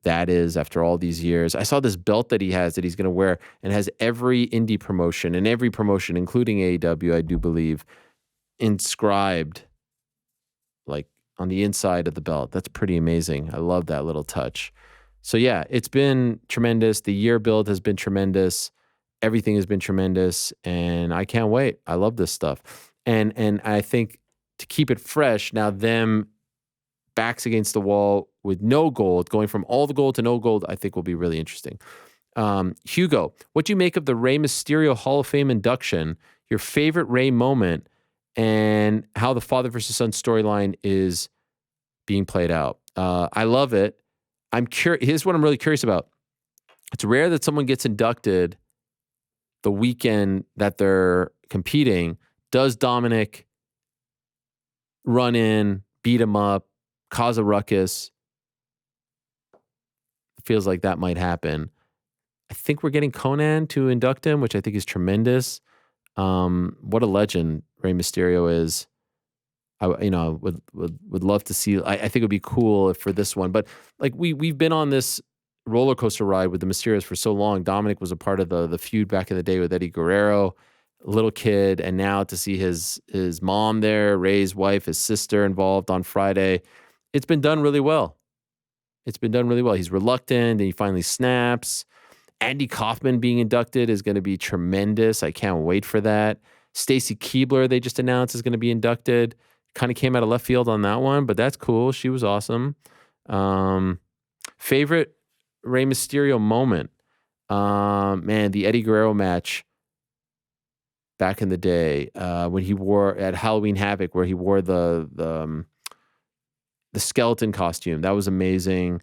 that is after all these years. I saw this belt that he has that he's going to wear and has every indie promotion and every promotion, including AEW, I do believe, inscribed like on the inside of the belt. That's pretty amazing. I love that little touch. So yeah, it's been tremendous. The year build has been tremendous. Everything has been tremendous, and I can't wait. I love this stuff. And I think to keep it fresh, now them backs against the wall with no gold, going from all the gold to no gold, I think will be really interesting. Hugo, what do you make of the Rey Mysterio Hall of Fame induction? Your favorite Rey moment and how the father versus son storyline is being played out. I love it. I'm curious. Here's what I'm really curious about. It's rare that someone gets inducted the weekend that they're competing. Does Dominic run in, beat him up, cause a ruckus? Feels like that might happen. I think we're getting Conan to induct him, which I think is tremendous. What a legend Rey Mysterio is. I would love to see. I think it would be cool for this one, but like we've been on this roller coaster ride with the Mysterios for so long. Dominic was a part of the feud back in the day with Eddie Guerrero, little kid, and now to see his mom there, Rey's wife, his sister involved on Friday, it's been done really well. It's been done really well. He's reluctant, and he finally snaps. Andy Kaufman being inducted is going to be tremendous. I can't wait for that. Stacy Keibler, they just announced, is going to be inducted. Kind of came out of left field on that one, but that's cool. She was awesome. Favorite Rey Mysterio moment? Man, the Eddie Guerrero match back in the day when he wore at Halloween Havoc, where he wore the skeleton costume. That was amazing.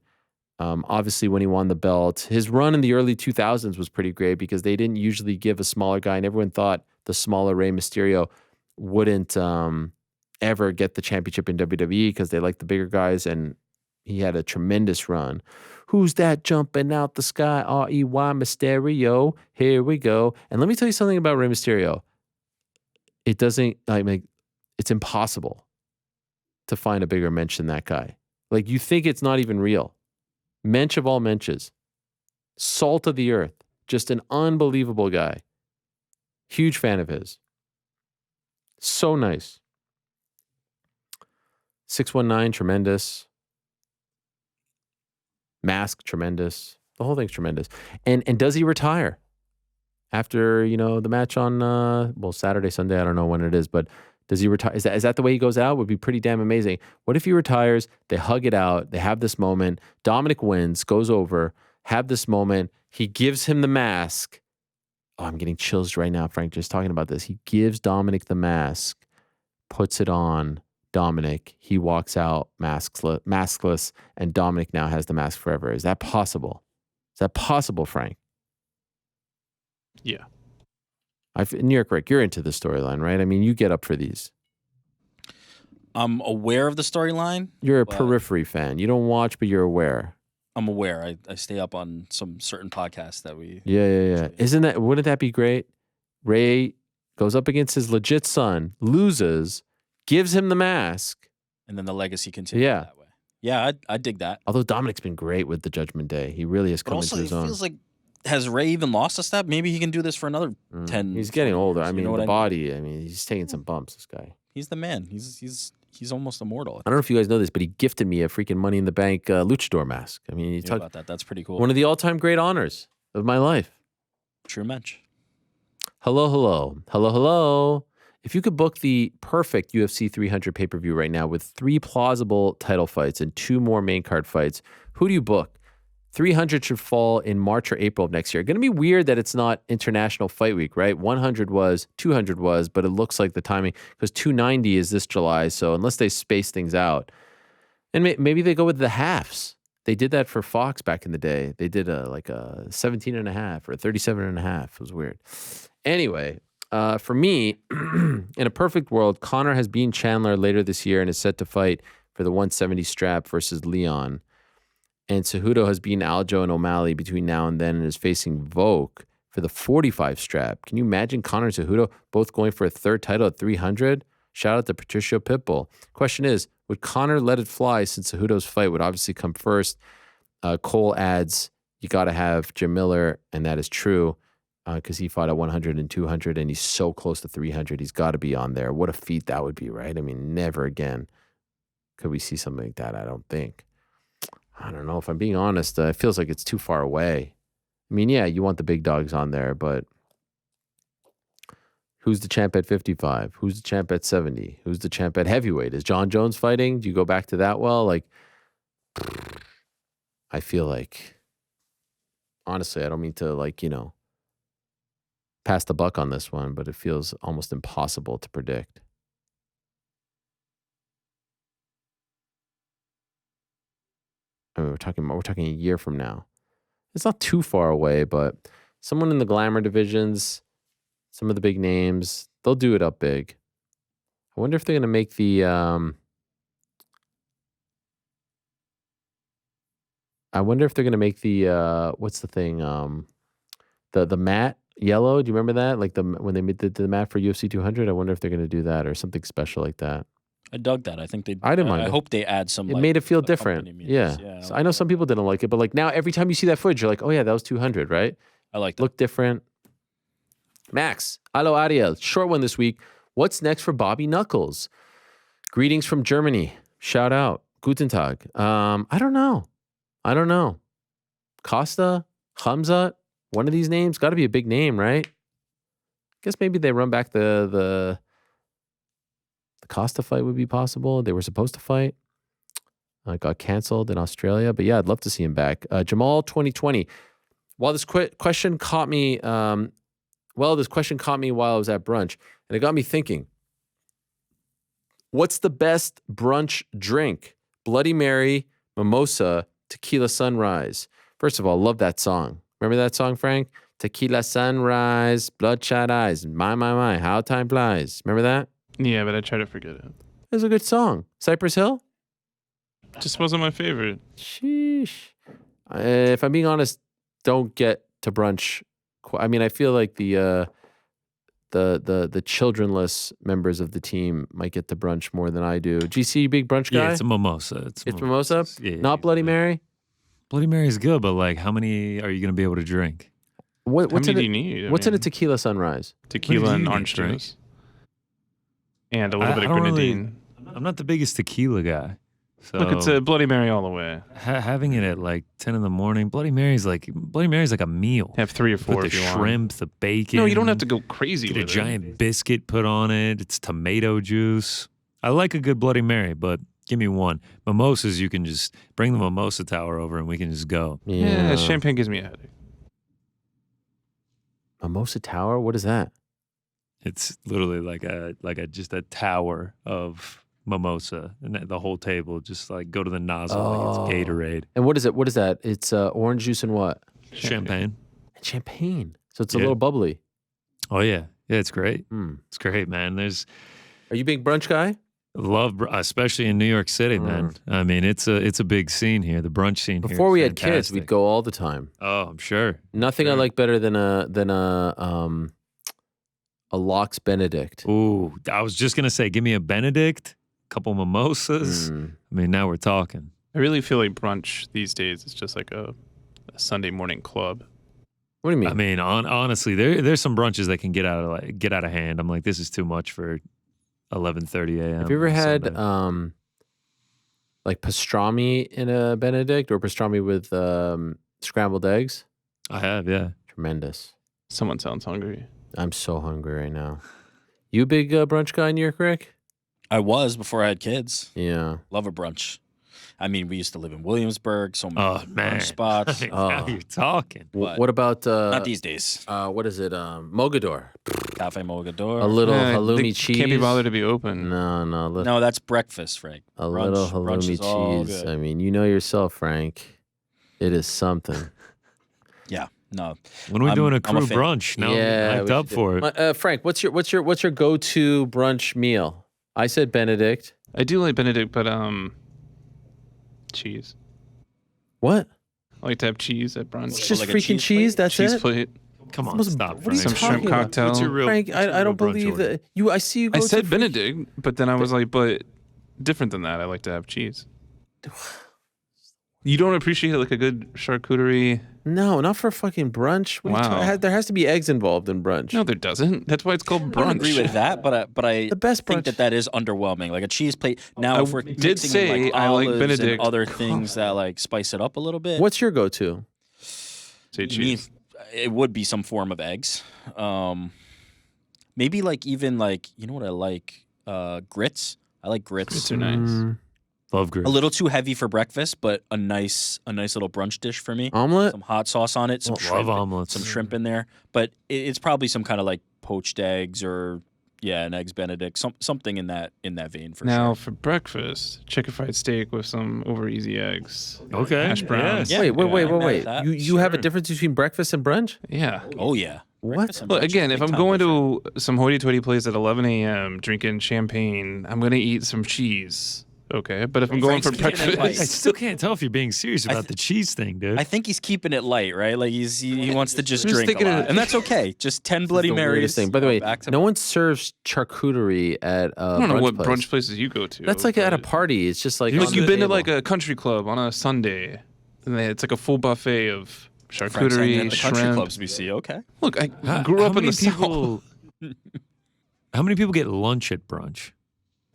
Obviously, when he won the belt, his run in the early 2000s was pretty great because they didn't usually give a smaller guy, and everyone thought the smaller Rey Mysterio wouldn't ever get the championship in WWE because they liked the bigger guys, and he had a tremendous run. Who's that jumping out the sky? R-E-Y Mysterio. Here we go. And let me tell you something about Rey Mysterio. It doesn't, it's impossible to find a bigger mensch than that guy. Like, you think it's not even real. Mensch of all mensches. Salt of the earth. Just an unbelievable guy. Huge fan of his. So nice. 619, tremendous. Mask, tremendous. The whole thing's tremendous. And does he retire after, the match on, Saturday, Sunday, I don't know when it is, but does he retire? Is that the way he goes out? Would be pretty damn amazing. What if he retires? They hug it out. They have this moment. Dominic wins, goes over, have this moment. He gives him the mask. Oh, I'm getting chills right now, Frank, just talking about this. He gives Dominic the mask, puts it on Dominic. He walks out maskless, and Dominic now has the mask forever. Is that possible? Is that possible, Frank? Yeah. New York Rick, you're into the storyline, right? I mean, you get up for these. I'm aware of the storyline. You're a periphery fan. You don't watch, but you're aware. I'm aware. I stay up on some certain podcasts that we... Yeah. Wouldn't that be great? Rey goes up against his legit son, loses, gives him the mask. And then the legacy continues that way. Yeah, I dig that. Although Dominic's been great with the Judgment Day. He really has come into his own. It feels like, has Rey even lost a step? Maybe he can do this for another 10 He's getting older. years, I mean, the body, he's taking some bumps, this guy. He's the man. He's almost immortal. I don't know if you guys know this, but he gifted me a freaking Money in the Bank luchador mask. I mean, you talk about that. That's pretty cool. One of the all-time great honors of my life. True mensch. Hello. If you could book the perfect UFC 300 pay-per-view right now with 3 plausible title fights and 2 more main card fights, who do you book? 300 should fall in March or April of next year. Going to be weird that it's not International Fight Week, right? 100 was, 200 was, but it looks like the timing, because 290 is this July, so unless they space things out. And maybe they go with the halves. They did that for Fox back in the day. They did like a 17 and a half or 37 and a half. It was weird. Anyway, for me, in a perfect world, Conor has beaten Chandler later this year and is set to fight for the 170 strap versus Leon. And Cejudo has beaten Aljo and O'Malley between now and then and is facing Volk for the 45 strap. Can you imagine Conor and Cejudo both going for a third title at 300? Shout out to Patricio Pitbull. Question is, would Conor let it fly since Cejudo's fight would obviously come first? Cole adds, you got to have Jim Miller, and that is true because he fought at 100 and 200, and he's so close to 300. He's got to be on there. What a feat that would be, right? I mean, never again could we see something like that, I don't think. I don't know. If I'm being honest, it feels like it's too far away. I mean, yeah, you want the big dogs on there, but who's the champ at 55? Who's the champ at 70? Who's the champ at heavyweight? Is John Jones fighting? Do you go back to that well? Like, I feel like, honestly, I don't mean to, like, pass the buck on this one, but it feels almost impossible to predict. I mean, we're talking a year from now. It's not too far away, but someone in the glamour divisions, some of the big names, they'll do it up big. I wonder if they're going to make the what's the thing? The mat yellow. Do you remember that? Like when they made the mat for UFC 200. I wonder if they're going to do that or something special like that. I dug that. I think they. I didn't mind I it. hope they add some. It like, made it feel company different. music. Yeah. So I know some people didn't like it, but like now every time you see that footage, you're like, oh yeah, that was 200, right? I like that. Look different. Max, hello Ariel. Short one this week. What's next for Bobby Knuckles? Greetings from Germany. Shout out. Guten Tag. I don't know. Costa, Hamzat, one of these names, got to be a big name, right? Guess maybe they run back the Costa fight would be possible. They were supposed to fight. Got canceled in Australia. But yeah, I'd love to see him back. Jamal 2020. While this question caught me, while I was at brunch, and it got me thinking. What's the best brunch drink? Bloody Mary, mimosa, tequila sunrise. First of all, love that song. Remember that song, Frank? Tequila sunrise, bloodshot eyes. My, how time flies. Remember that? Yeah, but I try to forget it. It was a good song. Cypress Hill? Just wasn't my favorite. Sheesh. If I'm being honest, don't get to brunch. I mean, I feel like the childrenless members of the team might get to brunch more than I do. GC, big brunch guy? Yeah, it's a mimosa. It's mimosa? Yeah, Not Bloody Mary? Bloody Mary is good, but like, how many are you going to be able to drink? What's How many in do it? you need? What's in a tequila sunrise? Tequila What do and you orange drink? juice. And a little bit of I don't grenadine. I'm not the biggest tequila guy. So Look, it's a Bloody Mary all the way. having it at like 10 in the morning, Bloody Mary's like a meal. Have 3 or 4 Put the if you want. shrimp, the bacon. No, you don't have to go crazy Get with a giant biscuit put on it. It's tomato juice. I like a good Bloody Mary, but give me one. Mimosas, you can just bring the mimosa tower over and we can just go. it. Yeah, champagne gives me a headache. Mimosa Tower? What is that? It's literally like just a tower of mimosa, and the whole table just like go to the nozzle like it's Gatorade. And what is it? What is that? It's orange juice and what? Champagne. And champagne. So it's a Yeah. little bubbly. Oh yeah, it's great. Mm. It's great, man. There's Are you a big brunch guy? especially in New York City, man. I mean, it's a big scene here. The brunch scene. here Before is we had kids, fantastic. we'd go all the time. Oh, I'm sure. Nothing I Sure. like better than a Lox Benedict. Ooh, I was just gonna say, give me a Benedict, couple mimosas. I mean, now we're talking. I really feel like brunch these days is just like a Sunday morning club. What do you mean? I mean, honestly, there's some brunches that can get out of hand. I'm like, this is too much for 11:30 a.m. Have you ever on had Sunday. like pastrami in a Benedict or pastrami with scrambled eggs? I have, yeah. Tremendous. Someone sounds hungry. I'm so hungry right now. You a big brunch guy in New York, Rick? I was before I had kids. Yeah. Love a brunch. I mean, we used to live in Williamsburg, so many Oh man, brunch spots. now you're talking. But What about not these days. what is it? Mogador. Cafe Mogador. A little They halloumi cheese. Can't be bothered to be open. No. No, that's breakfast, Frank. A Brunch- little brunch is all halloumi cheese. good. I mean, you know yourself, Frank. It is something. Yeah, no. When are we doing a I'm a crew fan. brunch? No, Yeah, hyped we up should for do- it. Frank, what's your go-to brunch meal? I said Benedict. I do like Benedict, but cheese. What? I like to have cheese at brunch. It's just like a freaking cheese cheese. plate? That's cheese it. plate. Come on, Almost- stop. what are you Some Frank. shrimp talking about? cocktail. What's your real? Frank, what's your I don't real brunch believe order? that you. I see you. Go I to said freaking- Benedict, but then I was like, but different than that. I like to have cheese. You don't appreciate like a good charcuterie? No, not for fucking brunch. What are you Wow. there has to be eggs involved in brunch. No, there doesn't. That's why it's called I don't brunch. agree with that, but I The best think brunch- that is underwhelming. Like a cheese plate. Now, I if we're did mixing say in, like, I like olives Benedict. and other things that like spice it up a little bit. What's your go-to? Say Me, cheese. it would be some form of eggs. Maybe like even like you know what I like? Grits. I like grits. Grits are nice. Mm, Love grits. A little too heavy for breakfast, but a nice little brunch dish for me. omelet. Some hot sauce on it, some Oh, shrimp, love omelets. some shrimp in there. But it's probably some kind of like poached eggs or an eggs Benedict, something in that vein for Now sure. for breakfast, chicken fried steak with some over easy eggs. Okay, Hash browns. yeah. Wait. I'm mad Wait. at that. You have a Sure. difference between breakfast and brunch? Yeah. Oh yeah. What? Breakfast and Look, brunch, again, if big I'm time going different. to some hoity-toity place at 11 a.m. drinking champagne, I'm going to eat some cheese. Okay, but if I'm going for Frank's keeping it breakfast, light. I still can't tell if you're being serious about th- the cheese thing, dude. I think he's keeping it light, right? Like he wants to just Just drink a thinking lot, of- and that's okay. Just 10 Bloody The Marys. weirdest thing. By the way, back to no one serves charcuterie at I don't know what place. brunch places you go to. That's like at a but- party. It's just like Like on you've the been to table. like a country club on a Sunday, and it's like a full buffet of Frank's hanging charcuterie, at the country shrimp. clubs we see. Okay. Look, I How- grew how up in many the South. people, How many people get lunch at brunch?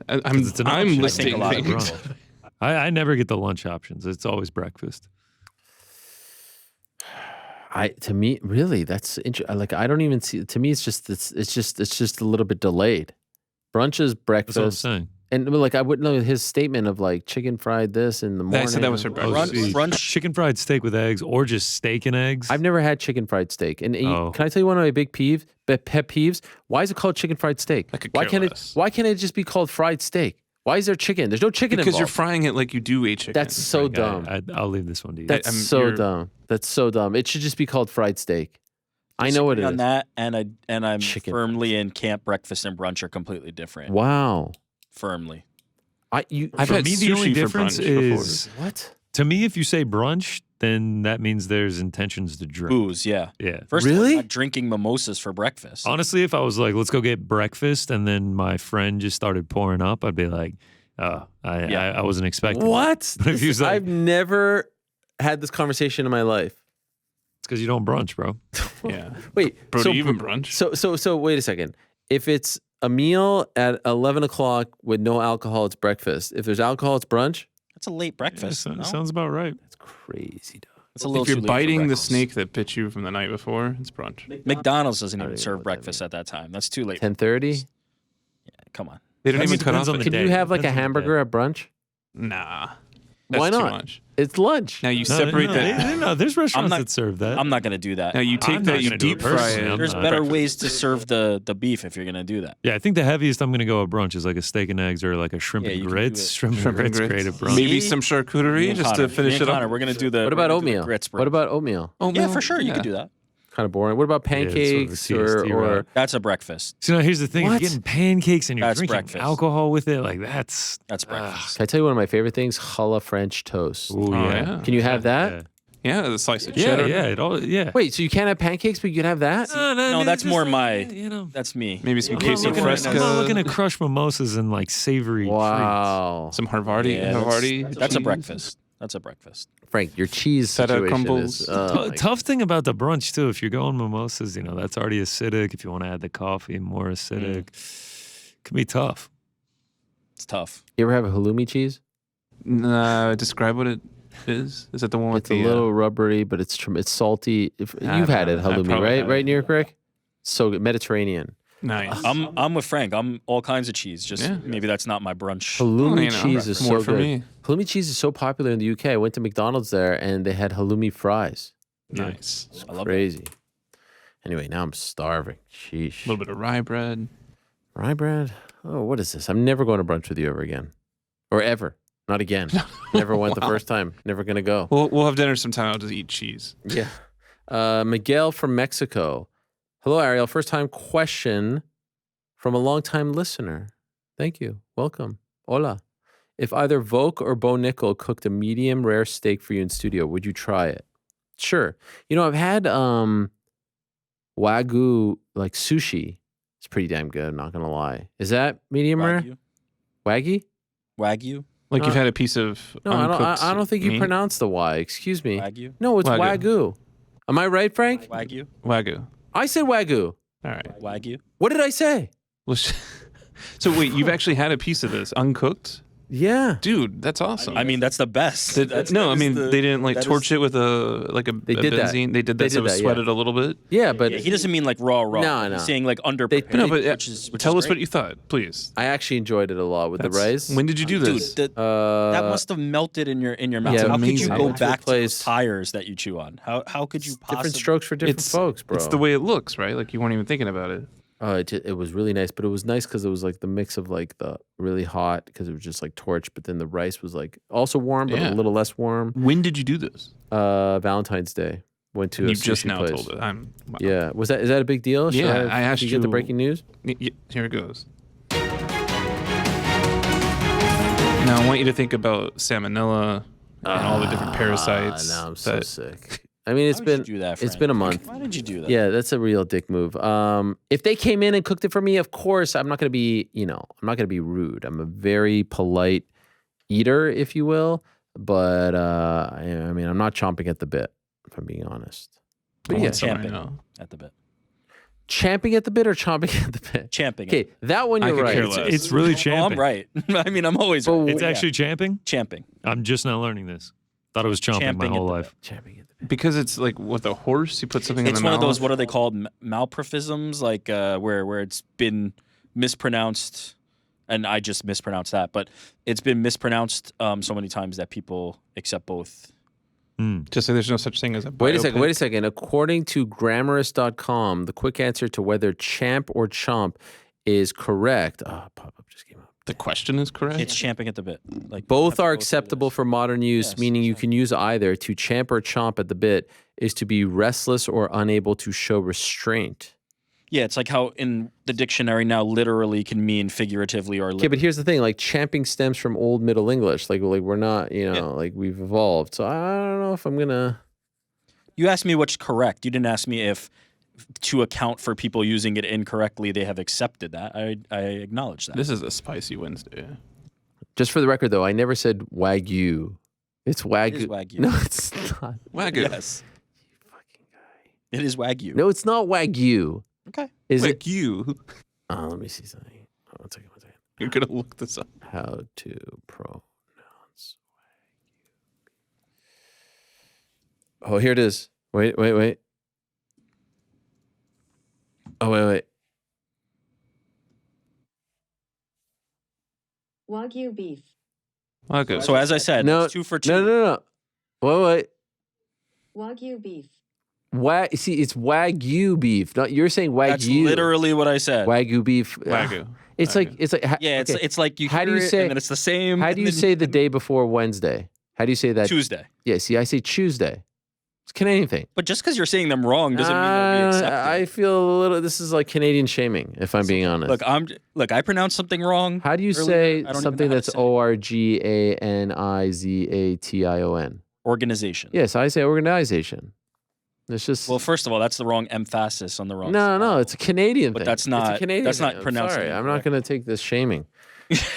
I'm 'Cause it's an I'm option. listing I think a lot of things. people. I never get the lunch options. It's always breakfast. To me, really, that's like I don't even see. To me, it's just a little bit delayed. Brunch is That's what I'm breakfast, saying. and like I wouldn't know his statement of like chicken fried this in the morning. I said that was for Oh, breakfast. see, brunch- chicken fried steak with eggs, or just steak and eggs. I've never had chicken fried steak, and Oh. can I tell you one of my big pet peeves? Why is it called chicken fried steak? I could Why care can't less. Why can't it just be called fried steak? Why is there chicken? There's no chicken Because you're involved. frying it like you do a chicken. That's so dumb. I'll leave this one to you. That's I'm- so you're- dumb. That's so dumb. It should just be called fried steak. I know what it on is. that, and I'm Chicken. firmly in camp. Breakfast and brunch are completely different. Wow. Firmly. I've For had me, the only sushi for difference brunch before. is What? to me, if you say brunch, then that means there's intentions to drink. Booze, yeah. Yeah. First of all, Really? I'm not drinking mimosas for breakfast. Honestly, if I was like, let's go get breakfast, and then my friend just started pouring up, I'd be like, oh, I wasn't expecting that. What? But if you say- I've never had this conversation in my life. It's because you don't brunch, bro. Yeah. Wait, Bro, so do you even brunch? So wait a second. If it's a meal at 11 o'clock with no alcohol, it's breakfast. If there's alcohol, it's brunch. That's a late Yeah, breakfast. no? sounds about right. That's crazy, dog. It's a little If you're too late for biting the breakfast. snake that bit you from the night before, it's brunch. McDonald's doesn't I even don't even know serve what that breakfast at that time. That's too late. 10:30. Come on. They don't I mean, even it cut depends off. on the the Can day. you have like a Depends on the hamburger day. at brunch? Nah. That's Why too not? much. It's lunch. Now you No, separate no, that. No, there's restaurants not- that serve that. I'm not going to do that. Now you take I'm that, not you gonna do it deep fry personally. it. I'm There's not. better Breakfast. ways to serve the beef if you're going to do that. Yeah, I think the heaviest I'm going to go at brunch is like a steak and eggs or like a shrimp Yeah, and you can do grits. it. Shrimp and Shrimp and grits, grits. great at brunch. Maybe See? some charcuterie just to finish it Connor, up. we're going to do the. What about we're gonna do the oatmeal? grits What about breakfast. oatmeal? Oatmeal? Yeah, for sure. You Yeah. could do that. Kind of boring. What about Yeah, it's sort of a pancakes CST or route. That's a breakfast. So now here's the thing: What? if you're getting pancakes and you're That's drinking breakfast. alcohol with it, like that's That's breakfast. Can I tell you one of my favorite things? Challah French toast. Ooh, Oh, yeah. yeah. Can you have that? Yeah, the slice of Yeah, cheddar. yeah, it all, yeah. Wait, so you can't have pancakes, but you can have that? No, that's more my. You know, That's me. Maybe some I'm not queso looking at- fresca. I'm not looking to crush mimosas and like savory Wow. Some Harvardi. Yeah, Harvardi. that's a cheese. breakfts. That's a breakfast. Frank, your cheese Feta situation crumbles. is... treats. Tough thing about the brunch too, if you're going mimosas, you know that's already acidic. If you want to add the coffee, more acidic, can be tough. It's tough. You ever have a halloumi cheese? Nah, describe what it is. Is it the one with It's a little rubbery, but it's salty. You've had it, I halloumi, probably right? have Right, it. New York, Rick? So good. Mediterranean. Nice. I'm with Frank. I'm all kinds of cheese. Just Yeah. maybe that's not my brunch. Halloumi you know, cheese is more so for good. me. Halloumi cheese is so popular in the UK. I went to McDonald's there and they had halloumi fries. Nice. I love Crazy. Anyway, now I'm starving. Sheesh. A little bit of rye bread. Rye bread? Oh, what is this? I'm never going to brunch with you ever again. Or ever. Not again. Never went the first time. Never going to go. We'll have dinner sometime. I'll just eat cheese. Yeah. Miguel from Mexico. Hello, Ariel. First time question from a long-time listener. Thank you. Welcome. Hola. If either Volk or Bo Nickel cooked a medium rare steak for you in studio, would you try it? Sure. You know, I've had Wagyu, like sushi. It's pretty damn good, I'm not going to lie. Is that medium rare? Wagyu. Wagyu? Wagyu. Like you've had a piece of No, uncooked I don't think you meat? pronounce the Y. Excuse me. Wagyu. No, it's Wagyu. Wagyu. Am I right, Frank? Wagyu. Wagyu. I said Wagyu. All right. Wagyu. What did I say? So wait, you've actually had a piece of this uncooked? Yeah. Dude, that's awesome. I mean, that's the best. they That's- no, that I is mean the- they didn't like that torch is- it with a did that. benzene. They did that They so did it was that, sweated a little bit. Yeah, but Yeah, he doesn't mean like raw. No, no. He's saying like under They- prepared. No, but which tell is us what great. you thought, please. I actually enjoyed it a lot with the rice. When did you do this? Dude, that must have melted in your mouth. yeah, How could you amazing. I go went to a back to place- those tires that you chew on? How could you possibly? different strokes for different folks, bro. It's the way it looks, right? Like you weren't even thinking about it. It was really nice, but it was nice because it was like the mix of like the really hot because it was just like torch, but then the rice was like also warm, but Yeah. a little less warm. When did you do this? Valentine's Day went to a You just sushi now place. told it. Wow. Yeah, is that a big deal? Should Yeah, I asked Did you get the you- breaking news? Here it goes. Now I want you to think about salmonella and all the different parasites. Now I'm so that- sick. I mean, Why would you do that, it's Frank? been a month. Why did you do that? Yeah, that's a real dick move. If they came in and cooked it for me, of course, I'm not going to be, I'm not going to be rude. I'm a very polite eater, if you will. But I mean, I'm not chomping at the bit, if I'm being honest. But I yeah, want some right champing now. at the bit. champing at the bit or chomping at the bit? Champing. Okay, that one I you're could right. care less. It's really Oh, champing. I'm right. I mean, I'm always But right. It's Yeah. actually champing? champing. I'm just now learning this. Thought it was chomping my Champing whole at the life. Champing at the bit. Because it's like with a horse, you put something in It's the one mouth. of those. What are they called? Malprophisms, like where it's been mispronounced, and I just mispronounced that. But it's been mispronounced so many times that people accept both. Just say there's no such thing as a Wait a second. biopic. Wait a second. According to Grammarist.com, the quick answer to whether champ or chomp is correct. Pop-up just came up. The question is correct. It's champing at the bit. Like Both have are to go through acceptable this. for modern use, Yes, meaning you exactly. can use either. To champ or chomp at the bit is to be restless or unable to show restraint. Yeah, it's like how in the dictionary now literally can mean figuratively or Okay, literally. but here's the thing: like champing stems from Old Middle English. Like we're not, like we've evolved. So I don't know if I'm gonna. You asked me what's correct. You didn't ask me if, to account for people using it incorrectly, they have accepted that. I acknowledge that. This is a spicy Wednesday. Just for the record, though, I never said Wagyu. It's Wagyu. It is Wagyu. No, it's not. Wagyu. Yes. It is Wagyu. No, it's not Wagyu. Okay. Is Like it? you. Oh, let me see something. One second. You're gonna look this up. How to pronounce Wagyu. Oh, here it is. Wait. Oh, wait. Wagyu beef. Wagyu. So as I said, No, it's 2 for 2. No. Wait. Wagyu beef. See, it's Wagyu beef. Not you're saying Wagyu. That's literally what I said. Wagyu beef. Wagyu. It's like Yeah, okay. it's like you How do hear you it say- and then it's the same. How and do you then- say the day before Wednesday? How do you say that? Tuesday? Yeah, see, I say Tuesday. It's a Canadian thing. But just because you're saying them wrong doesn't mean that we accept I it. feel a little. This is like Canadian shaming, if I'm being honest. Look, I pronounced something wrong. How do you earlier. say I don't even something know how to that's say it. Organization? Organization. Yes, I say organization. It's just Well, first of all, that's the wrong emphasis on the wrong. no, syllable. it's a Canadian But thing. that's It's a not- Canadian that's not thing. I'm pronouncing sorry, it I'm not correct. going to take this shaming.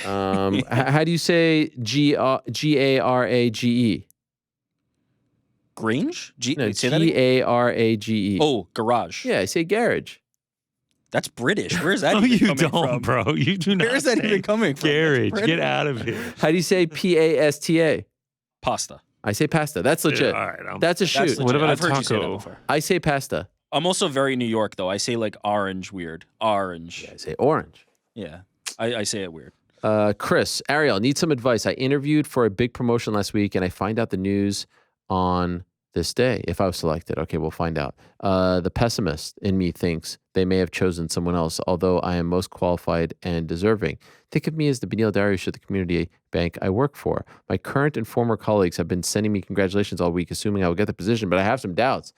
How do you say Garage? Grange. No, Wait, say that again? Garage. Oh, garage. Yeah, I say garage. That's British. Where's that? No, even you coming don't, from? bro. You do not. Where's that say even coming from? That's Garage, British. get out of here. How do you say Pasta? Pasta. I say pasta. That's legit. All right, That's a shoot. That's What legit. about a I've heard you say that taco? before. I say pasta. I'm also very New York, though. I say like orange weird. Orange. I say orange. Yeah. I say it weird. Chris, Ariel, need some advice. I interviewed for a big promotion last week, and I find out the news on this day. If I was selected, okay, we'll find out. The pessimist in me thinks they may have chosen someone else, although I am most qualified and deserving. Think of me as the Benil Dariush of the community bank I work for. My current and former colleagues have been sending me congratulations all week, assuming I will get the position, but I have some doubts.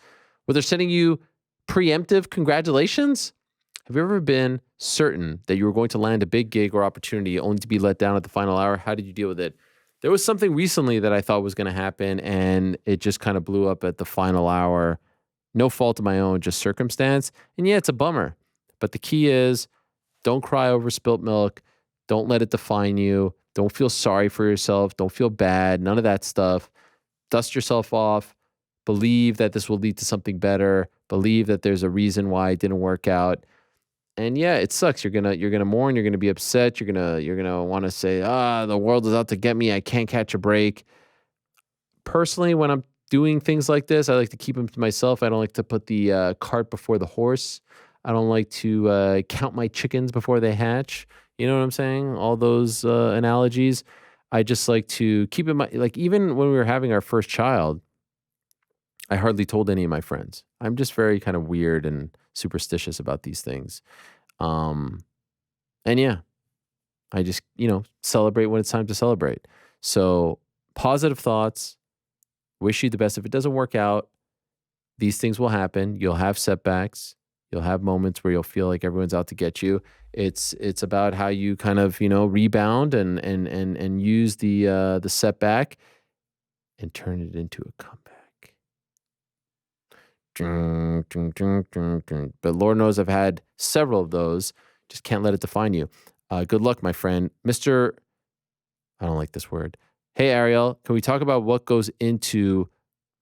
Well, they're sending you preemptive congratulations? Have you ever been certain that you were going to land a big gig or opportunity only to be let down at the final hour? How did you deal with it? There was something recently that I thought was going to happen, and it just kind of blew up at the final hour. No fault of my own, just circumstance. And yeah, it's a bummer. But the key is don't cry over spilt milk. Don't let it define you. Don't feel sorry for yourself. Don't feel bad. None of that stuff. Dust yourself off. Believe that this will lead to something better. Believe that there's a reason why it didn't work out. And yeah, it sucks. You're gonna mourn. You're gonna be upset. You're gonna want to say, the world is out to get me. I can't catch a break. Personally, when I'm doing things like this, I like to keep them to myself. I don't like to put the cart before the horse. I don't like to count my chickens before they hatch. You know what I'm saying? All those analogies. I just like to keep in mind, like even when we were having our first child, I hardly told any of my friends. I'm just very kind of weird and superstitious about these things. And yeah, I just, celebrate when it's time to celebrate. So positive thoughts, wish you the best. If it doesn't work out, these things will happen. You'll have setbacks. You'll have moments where you'll feel like everyone's out to get you. It's about how you kind of, rebound and use the setback and turn it into a comeback. But Lord knows I've had several of those. Just can't let it define you. Good luck, my friend. I don't like this word. Hey, Ariel, can we talk about what goes into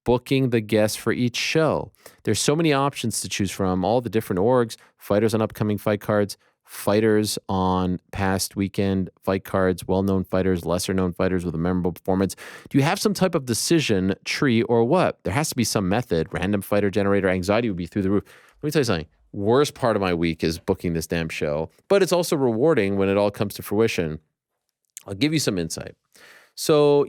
booking the guests for each show? There's so many options to choose from, all the different orgs, fighters on upcoming fight cards, fighters on past weekend fight cards, well-known fighters, lesser-known fighters with a memorable performance. Do you have some type of decision tree or what? There has to be some method. Random fighter generator anxiety would be through the roof. Let me tell you something. Worst part of my week is booking this damn show, but it's also rewarding when it all comes to fruition. I'll give you some insight. So,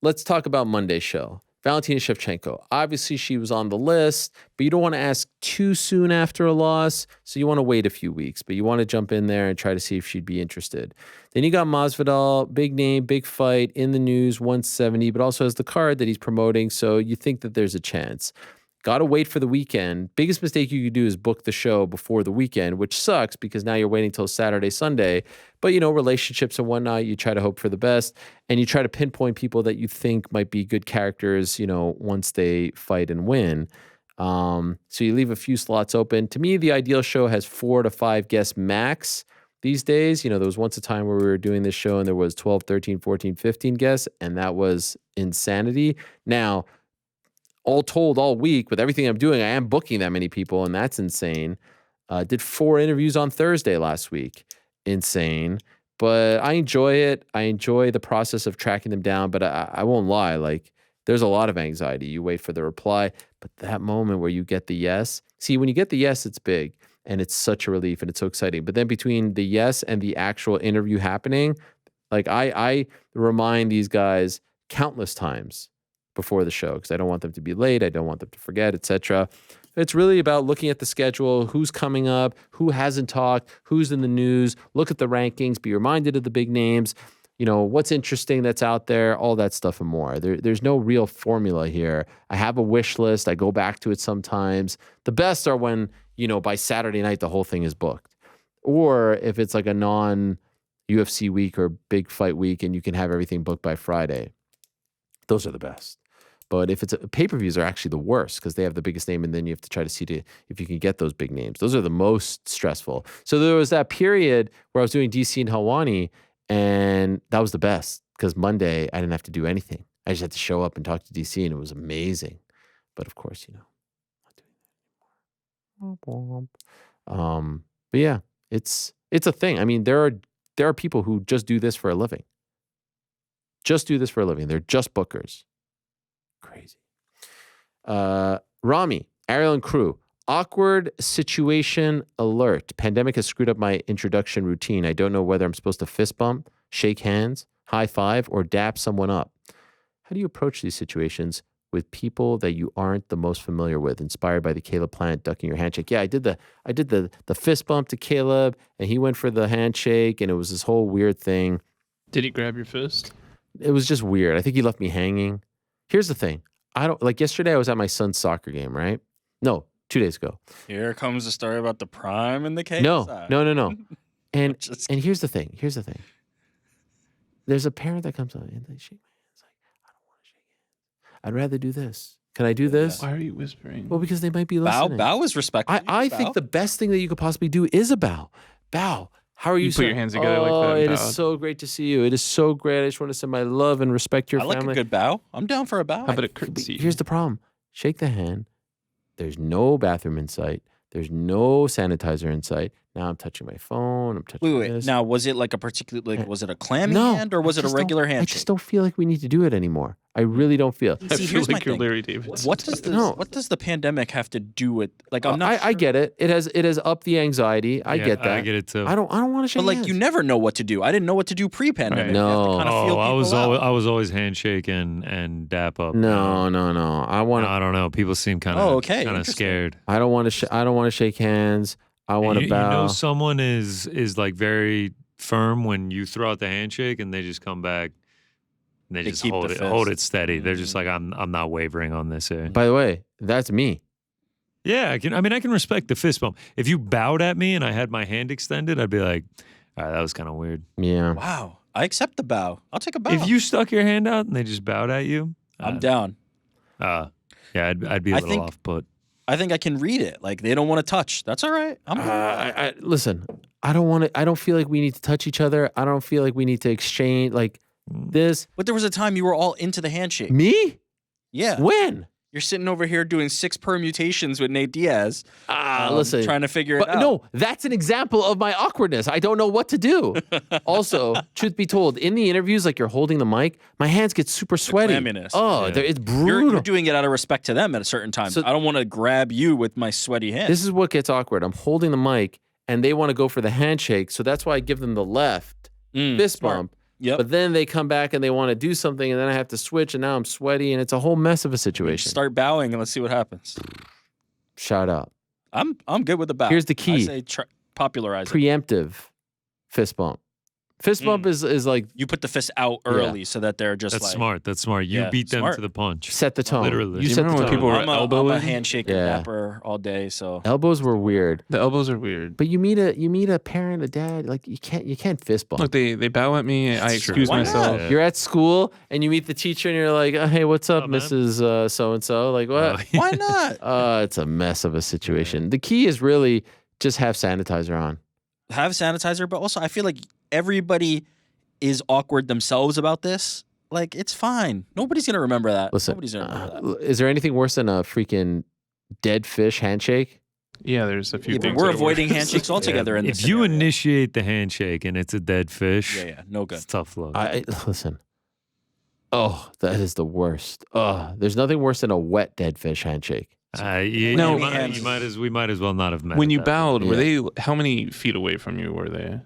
let's talk about Monday's show. Valentina Shevchenko. Obviously, she was on the list, but you don't want to ask too soon after a loss, so you want to wait a few weeks, but you want to jump in there and try to see if she'd be interested. Then you got Masvidal, big name, big fight, in the news, 170, but also has the card that he's promoting, so you think that there's a chance. Got to wait for the weekend. Biggest mistake you could do is book the show before the weekend, which sucks because now you're waiting till Saturday, Sunday. But, relationships and whatnot, you try to hope for the best and you try to pinpoint people that you think might be good characters, once they fight and win. So you leave a few slots open. To me, the ideal show has 4 to 5 guests max these days. There was once a time where we were doing this show and there was 12, 13, 14, 15 guests, and that was insanity. Now, all told, all week, with everything I'm doing, I am booking that many people, and that's insane. Did 4 interviews on Thursday last week. Insane. But I enjoy it. I enjoy the process of tracking them down, but I won't lie. Like, there's a lot of anxiety. You wait for the reply, but that moment where you get the yes. See, when you get the yes, it's big, and it's such a relief, and it's so exciting. But then between the yes and the actual interview happening, like I remind these guys countless times before the show because I don't want them to be late. I don't want them to forget, etc. It's really about looking at the schedule, who's coming up, who hasn't talked, who's in the news, look at the rankings, be reminded of the big names, what's interesting that's out there, all that stuff and more. There's no real formula here. I have a wish list. I go back to it sometimes. The best are when, by Saturday night, the whole thing is booked. Or if it's like a non-UFC week or big fight week and you can have everything booked by Friday. Those are the best. But if it's pay-per-views are actually the worst because they have the biggest name and then you have to try to see if you can get those big names. Those are the most stressful. So there was that period where I was doing DC and Helwani, and that was the best because Monday I didn't have to do anything. I just had to show up and talk to DC, and it was amazing. But of course, not doing that anymore. But yeah, it's a thing. I mean, there are people who just do this for a living. They're just bookers. Crazy. Rami, Ariel and crew. Awkward situation alert. Pandemic has screwed up my introduction routine. I don't know whether I'm supposed to fist bump, shake hands, high five, or dap someone up. How do you approach these situations with people that you aren't the most familiar with? Inspired by the Caleb Plant ducking your handshake. Yeah, I did the fist bump to Caleb, and he went for the handshake, and it was this whole weird thing. Did he grab your fist? It was just weird. I think he left me hanging. Here's the thing. I don't like yesterday I was at my son's soccer game, right? No, 2 days ago. Here comes the story about the prime and the KSI. No. And Just and here's the thing. There's a parent that comes up and they shake my hands like, I don't want to shake hands. I'd rather do this. Can I do this? Why are you whispering? Well, because they might be Bow. listening. Bow is respectful. I think the best thing that you could possibly do is a bow. Bow. How are you? You put your hands together like that and It is bow. so great to see you. It is so great. I just want to send my love and respect to your I like family. a good bow. I'm down for a bow. How about a But curtsy? here's the problem. Shake the hand. There's no bathroom in sight. There's no sanitizer in sight. Now I'm touching my phone. I'm touching Wait. this. Now, was it like a particular, like, was it a clammy No, hand or was I it a just don't- regular I handshake? just don't feel like we need to do it anymore. I really don't feel. I See, feel here's my like you're thing. Larry David. What does the No. what does the pandemic have to do with? Like, I'm not. I get it. It has upped the anxiety. I Yeah, get that. I get it too. I don't want to shake But like, hands. you never know what to do. I didn't know what to do pre-pandemic. Right. You have to No. kind of feel I was people out. I was always handshake and dap up. No. I want to. I don't know. People seem kind of Oh, okay. kind of Interesting. scared. I don't want to shake hands. I want to You bow. know, someone is like very firm when you throw out the handshake, and they just come back. And they They just keep hold the it, hold fist. it steady. They're just Mhm. like, I'm not wavering on this here. By the way, that's me. Yeah, I can respect the fist bump. If you bowed at me and I had my hand extended, I'd be like, all right, that was kind of weird. Yeah. Wow. I accept the bow. I'll take a bow. If you stuck your hand out and they just bowed at you, I'm down. yeah, I'd be a I little think- off put. I think I can read it. Like, they don't want to touch. That's all right. I'm good. Listen, I don't feel like we need to touch each other. I don't feel like we need to exchange like this. But there was a time you were all into the handshake. Me? Yeah. When? You're sitting over here doing 6 permutations with Nate Diaz. Listen. Trying to figure it But out. no, that's an example of my awkwardness. I don't know what to do. Also, truth be told, in the interviews, like you're holding the mic, my hands get super sweaty. clamminess. Oh, Yeah. it's You're brutal. doing it out of respect to them at a certain time. So- I don't want to grab you with my sweaty hands. This is what gets awkward. I'm holding the mic, and they want to go for the handshake, so that's why I give them the left fist smart. bump. Yep. But then they come back and they want to do something, and then I have to switch, and now I'm sweaty, and it's a whole mess of a situation. Start bowing and let's see what happens. Shout out. I'm good with the bow. Here's the I key. say popularize it. Preemptive fist bump. Fist bump is like You put the fist out early so that they're just That's like smart. That's smart. You Yeah, beat them smart. to the punch. set the tone. Literally. You You set the remember tone. when people were I'm a elbowing? handshake Yeah. rapper all day. So Elbows were weird. The elbows are weird. But you meet a parent, a dad, like you can't fist bump. Look, they bow at me. I That's true. excuse Why myself. not? You're at school and you meet the teacher and you're like, hey, what's up, Oh, man. Mrs. So and so? Like what? why not? It's a mess of a situation. The key is really just have sanitizer on. Have sanitizer, but also I feel like everybody is awkward themselves about this. Like, it's fine. Nobody's gonna remember that. Listen, Nobody's gonna remember that. is there anything worse than a freaking dead fish handshake? Yeah, there's a few Yeah, but things. we're that are avoiding worse. handshakes altogether in this If you scenario. initiate the handshake and it's a dead fish, Yeah, no good. it's tough luck. Listen. Oh, that is the worst. Oh, there's nothing worse than a wet dead fish handshake. No, we might as well not have met. When at you that bowed, Yeah. were they? How many feet away from you were they?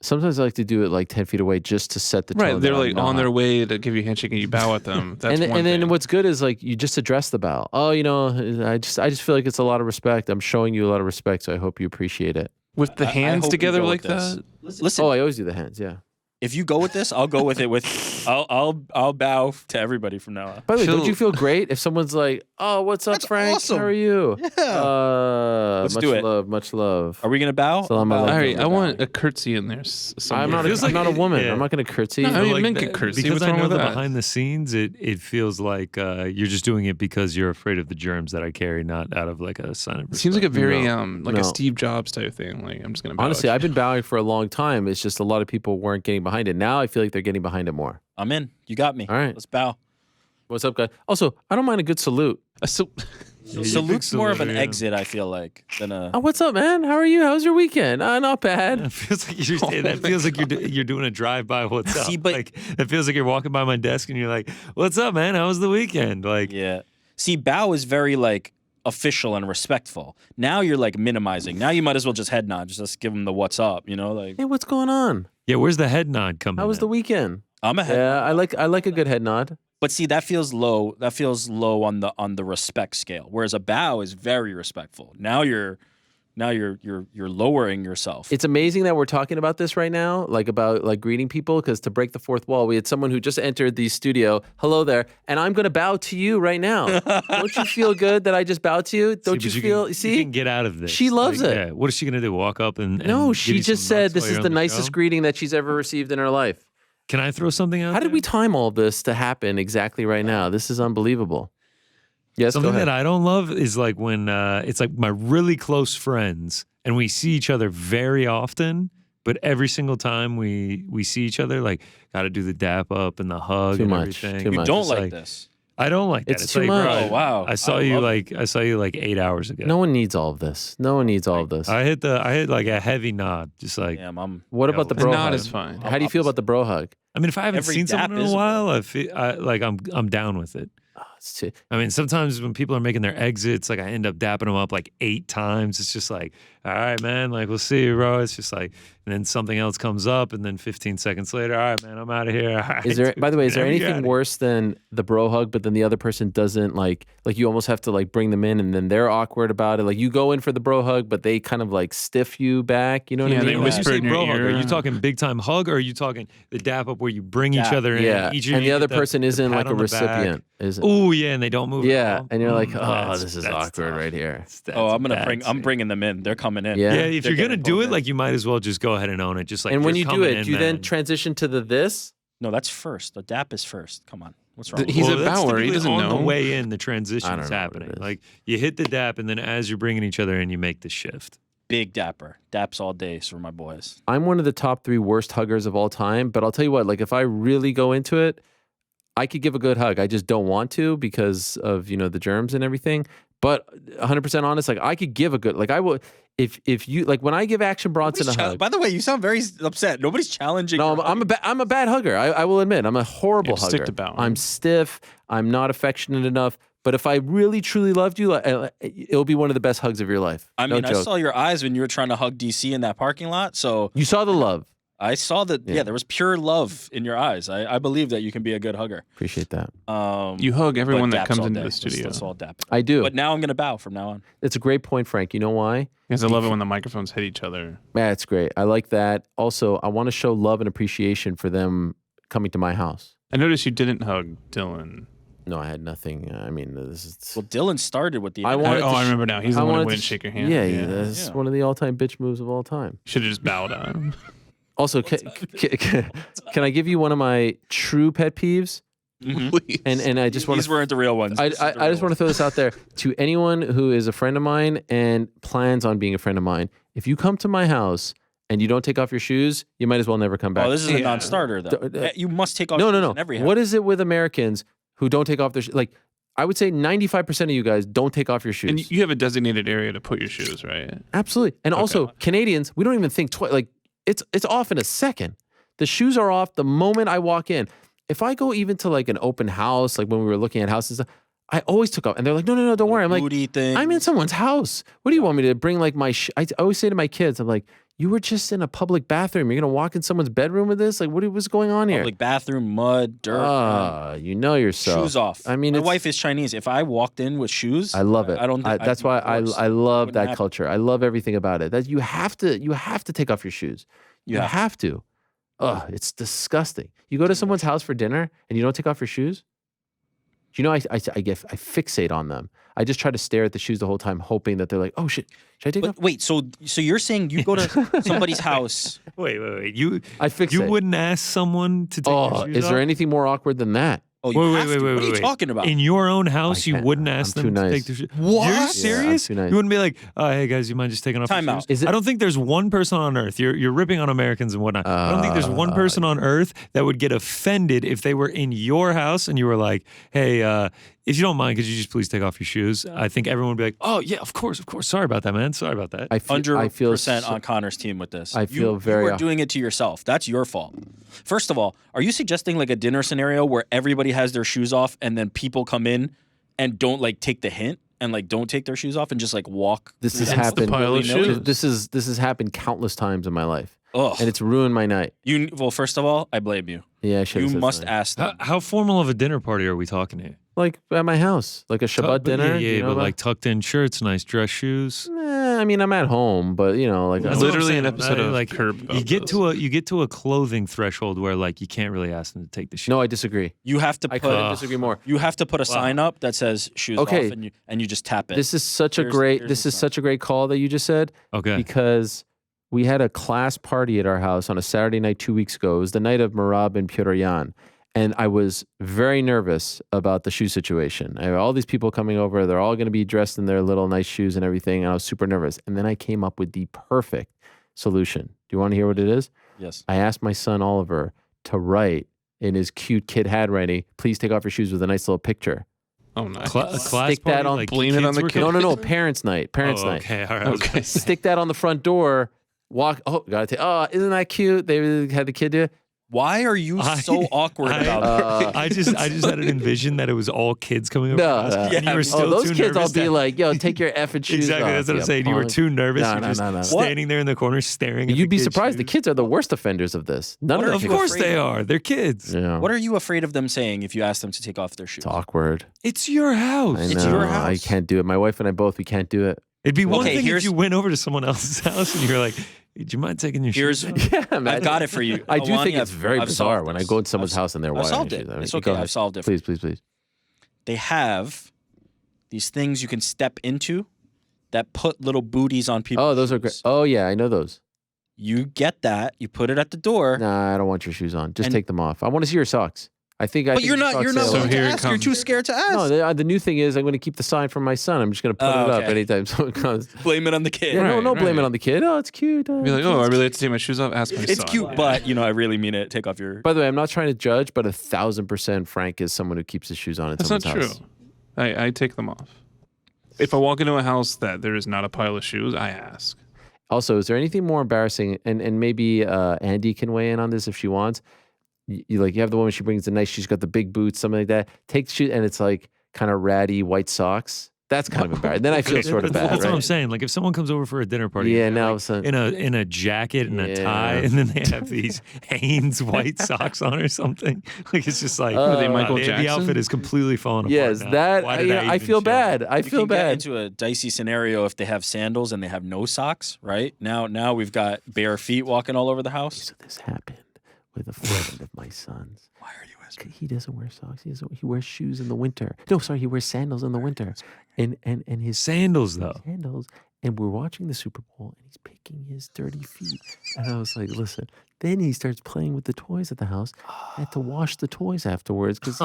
Sometimes I like to do it like 10 feet away just to set the tone. Right, that they're I'm like on not. their way to give you a handshake, and you bow at them. That's and then, one and then thing. what's good is like you just address the bow. Oh, I just feel like it's a lot of respect. I'm showing you a lot of respect, so I hope you appreciate it. with the I hands hope you together go like with this. that. Listen, Oh, I always do the hands. Yeah. if you go with this, I'll go with it. I'll bow to everybody from now on. By the way, don't She'll- you feel great if someone's like, "Oh, what's up, That's Frank? awesome. How are you?" Yeah. Let's much do it. love, much love. Are we gonna bow? Salam I'll bow. alaikum. All right, I Bowing. want a curtsy in there. I'm not. feels I'm like not a woman. yeah. I'm not going to curtsy. No, I mean, Like men that- can curtsy. Because What's I wrong know with that that? behind the scenes, it feels like you're just doing it because you're afraid of the germs that I carry, not out of like a sign of It seems like a very like No. a Steve Jobs type thing. Like I'm just gonna bow Honestly, at I've been bowing for a long time. It's just a lot of people weren't getting behind it. Now I feel like they're getting behind it more. I'm in. You got me. All right. Let's bow. What's up, guys? Also, I don't mind a good salute. So, Salute's more of an yeah. exit, I feel like, than a. Oh, what's up, man? How are you? How's your weekend? Not bad. It feels like that feels like you're doing a drive by. What's up? See, but- like it feels like you're walking by my desk and you're like, "What's up, man? How was the weekend?" Like, Yeah. See, bow is very like official and respectful. Now you're like minimizing. Now you might as well just head nod, just give them the what's up, like. Hey, what's going on? Yeah, where's the head nod coming? How was the weekend? I'm a head. Yeah, I like a good head nod. But see, that feels low. That feels low on the respect scale. Whereas a bow is very respectful. Now you're lowering yourself. It's amazing that we're talking about this right now, about greeting people, because to break the fourth wall, we had someone who just entered the studio. Hello there, and I'm going to bow to you right now. Don't you feel good that I just bowed to you? Don't you feel? You See, can get out of this. She loves it. Yeah. What is she gonna do? Walk up and no, give she you just some said nuts this while is you're the on nicest show? greeting that she's ever received in her life. Can I throw something out? How did we time all this to happen exactly right now? This is unbelievable. Yes, Something go ahead. that I don't love is like when it's like my really close friends and we see each other very often, but every single time we see each other, like, got to do the dap up and the hug Too and much, everything. too you much. don't It's like this. I don't like that. It's too like, much. bro, Oh, wow. I saw I you love like 8 hours ago. No one needs all of this. No one needs all of this. I hit like a heavy nod, just like. Damn, I'm. What about the The bro nod hug? is fine. How do you feel about the bro hug? I mean, if I haven't Every seen dap someone in is a a while, I'm down with it. Oh, it's too, I mean, sometimes when people are making their exits, like I end up dapping them up like 8 times. It's just like, all right, man, like we'll see you, bro. It's just like, and then something else comes up, and then 15 seconds later, all right, man, I'm out of here. All right, Is there? By the way, is there whenever you're anything outta worse than the bro hug, but then the other person doesn't like you almost have to like bring them in, and then they're awkward about it. Like you go in for the bro hug, but they kind of like stiff you back. You know what Yeah, I they mean? When you whisper say in your bro hug, ear. are you talking big time hug, or are you talking the dap up where you bring each Dap. other in? Yeah, each and the you other get person the isn't pat like a on the back? recipient. Isn't? Oh yeah, and they don't move. at Yeah, all. and you're like, oh, That's- this is that's awkward tough. right here. Oh, I'm That's bringing them in. They're coming in. Yeah. Yeah, if They're you're gonna getting do pulled it, in. like you might as well just go ahead and own it. Just like And when you're you do coming it, in, do you then man. transition to the this? No, that's first. The dap is first. Come on. What's wrong? with He's you? a that's bower. He typically doesn't on know. the way in, the I transition's don't know what it happening. is. Like you hit the dap, and then as you're bringing each other in, you make the shift. Big dapper. Daps all day for my boys. I'm one of the top 3 worst huggers of all time, but I'll tell you what, like if I really go into it, I could give a good hug. I just don't want to because of, the germs and everything. But 100% honest, like I could give a good, like I would, if you, like when I give Action Bronson a hug. By the way, you sound very upset. Nobody's challenging. No, your I'm a bad hugger. I will admit, I'm a horrible Yeah, hugger. stick to bowing. I'm stiff. I'm not affectionate enough. But if I really truly loved you, it'll be one of the best hugs of your life. I No mean, I joke. saw your eyes when you were trying to hug DC in that parking lot. So You saw the love. I saw that. Yeah. Yeah, there was pure love in your eyes. I believe that you can be a good hugger. Appreciate that. You hug everyone but that daps comes all into day. the studio. Let's all dap. I do. But now I'm gonna bow from now on. It's a great point, Frank. You know why? Because I love it when the microphones hit each other. Yeah, it's great. I like that. Also, I want to show love and appreciation for them coming to my house. I noticed you didn't hug Dylan. No, I had nothing. I mean, this is. Well, Dylan started with the. I wanted to I sh- remember now. He's the I one who wanted wouldn't to shake your hand. Yeah, that's Yeah. one of the all-time bitch moves of all time. Should have just bowed on him. Also, can I give you one of my true pet peeves? Please. And I just want These weren't the real ones. I This is the just real want to ones. throw this out there to anyone who is a friend of mine and plans on being a friend of mine. If you come to my house and you don't take off your shoes, you might as well never come back. Oh, this is a Yeah. non-starter though. You must take off. no, shoes no, in every no. house. What is it with Americans who don't take off their shoes? Like, I would say 95% of you guys don't take off your shoes. And you have a designated area to put your shoes, right? Absolutely. And also, Canadians, we don't even think twice. Like, it's off in a second. The shoes are off the moment I walk in. If I go even to like an open house, like when we were looking at houses, I always took off. And they're like, no, don't worry. I'm like, Booty thing. I'm in someone's house. What do you want me to bring like my I always say to my kids, I'm like, you were just in a public bathroom. You're going to walk in someone's bedroom with this? Like, what's going on here? Public bathroom, mud, dirt. You know yourself. Shoes off. I mean, my it's- wife is Chinese. If I walked in with shoes, I love it. I don't. Think that's I'd be why divorced. I love Wouldn't that happen. culture. I love everything about it. That you have to take off your shoes. You Yeah. have to. Ugh, it's disgusting. You go to someone's house for dinner and you don't take off your shoes. Do you know I fixate on them. I just try to stare at the shoes the whole time, hoping that they're like, oh shit, should I take off? But wait, so you're saying you go to somebody's house? Wait. You I fixate. you wouldn't ask someone to take Oh, their shoes is there off? anything more awkward than that? Oh, you Wait, have to. What are you talking about? In your own house, I you can't. wouldn't ask I'm them too to nice. take their shoes. What? You're Yeah, I'm serious? too nice. You wouldn't be like, oh, hey guys, you mind just taking off Time your out. shoes? Is it- I don't think there's one person on earth. You're ripping on Americans and whatnot. I don't think there's one person on earth that would get offended if they were in your house and you were like, hey, if you don't mind, could you just please take off your shoes? I think everyone would be like, oh yeah, of course. Sorry about that, man. Sorry about that. I feel 100% so- on Connor's team with this. I feel very- You are doing it to yourself. That's your fault. First of all, are you suggesting like a dinner scenario where everybody has their shoes off and then people come in and don't like take the hint? and like don't take their shoes off and just like walk. This has and happened. pile of willy-nilly? shoes. This has happened countless times in my life, Ugh. and it's ruined my night. Well, first of all, I blame you. Yeah, I should. You must ask them. How formal of a dinner party are we talking here? like at my house, like a Shabbat But dinner. Yeah, you know but about- like tucked in shirts, nice dress shoes. I mean, I'm at home, but you know, like That's what I'm Literally an saying. episode of like Curb. you get to a clothing threshold where like you can't really ask them to take the shoes. no, I disagree. You have to I put. couldn't disagree more. You have to put a sign up that says shoes Okay. off, and you just tap it. This is such a Here's- great. here's This the is sign. such a great call that you just said. Okay. Because we had a class party at our house on a Saturday night 2 weeks ago. It was the night of Merab and Pyotr. And I was very nervous about the shoe situation. I had all these people coming over. They're all going to be dressed in their little nice shoes and everything. And I was super nervous. And then I came up with the perfect solution. Do you want to hear what it is? yes. I asked my son Oliver to write in his cute kid handwriting, please take off your shoes with a nice little picture. Oh, nice. A class Stick that party, on- like Blame it on kids the were kid. No, coming? no, no. Parents' night. Parents' Oh, night. okay, all right. I was Okay. gonna say. Stick that on the front door. Walk. Oh, gotta take. Oh, isn't that cute? They had the kid do it. Why are you so awkward about it? I just had an envision that it was all kids coming over. No, to the house, no. and you Yeah, were oh, still those too kids all nervous be to- like, yo, take your effing shoes Exactly, off. that's what I'm you saying. You were punk. too nervous. No, You're no, just no, no. standing there in the corner staring at You'd the be kids' surprised. The shoes. kids are the worst offenders of this. None What of are the Of you course afraid they of? are. They're kids. Yeah. What are you afraid of them saying if you ask them to take off their shoes? It's awkward. It's your house. I It's know. your I house. can't do it. My wife and I both, we can't do it. It'd be one Okay, thing if here's- you went over to someone else's house and you were like, "Hey, do you mind taking your Here's shoes off?" Yeah, I've man. got it for you. I do Alani, think it's very I've bizarre solved when I this. go into someone's house and they're I've wiring solved shoes. it. I mean, It's go okay. ahead. I've solved it. Please, please, please. They have these things you can step into that put little booties on people. Oh, those are great. Oh, yeah, I know those. You get that. You put it at the door. Nah, I don't want your shoes on. Just And- take them off. I want to see your socks. I think. But you're not. You're not So willing to here it ask. You're comes. too scared to ask. No, the new thing is I'm going to keep the sign from my son. I'm just going to put Oh, it up okay. anytime someone comes. Blame it on the kid. Yeah, no, Right, blame it right. on the kid. Oh, it's cute. Be like, oh, I really have to take my shoes off. Ask my It's son. cute, but I really mean it. Take off your. By the way, I'm not trying to judge, but 1,000% Frank is someone who keeps his shoes on at That's not someone's true. house. I take them off. If I walk into a house that there is not a pile of shoes, I ask. Also, is there anything more embarrassing? And maybe Andy can weigh in on this if she wants. You have the woman, she brings the nice, she's got the big boots, something like that. Take the shoes, and it's like kind of ratty white socks. That's kind of embarrassing. Then I feel sort of bad, That's what I'm right? saying. Like if someone comes over for a dinner party, Yeah, and they're, now like, so- in a jacket and a tie, Yeah. and then they have these Hanes white socks on or something. Like it's just like Are they Michael the Jackson? outfit is completely falling apart. Yes, now. that Why did I even feel show bad. I You feel can get bad. into a dicey scenario if they have sandals and they have no socks. Right now we've got bare feet walking all over the house. So this happened with a friend of my son's. Why are you whispering? He doesn't wear socks. He wears shoes in the winter. No, sorry, he wears sandals in the winter. And his Sandals though. sandals. And we're watching the Super Bowl, and he's picking his dirty feet. And I was like, listen. Then he starts playing with the toys at the house. I had to wash the toys afterwards because.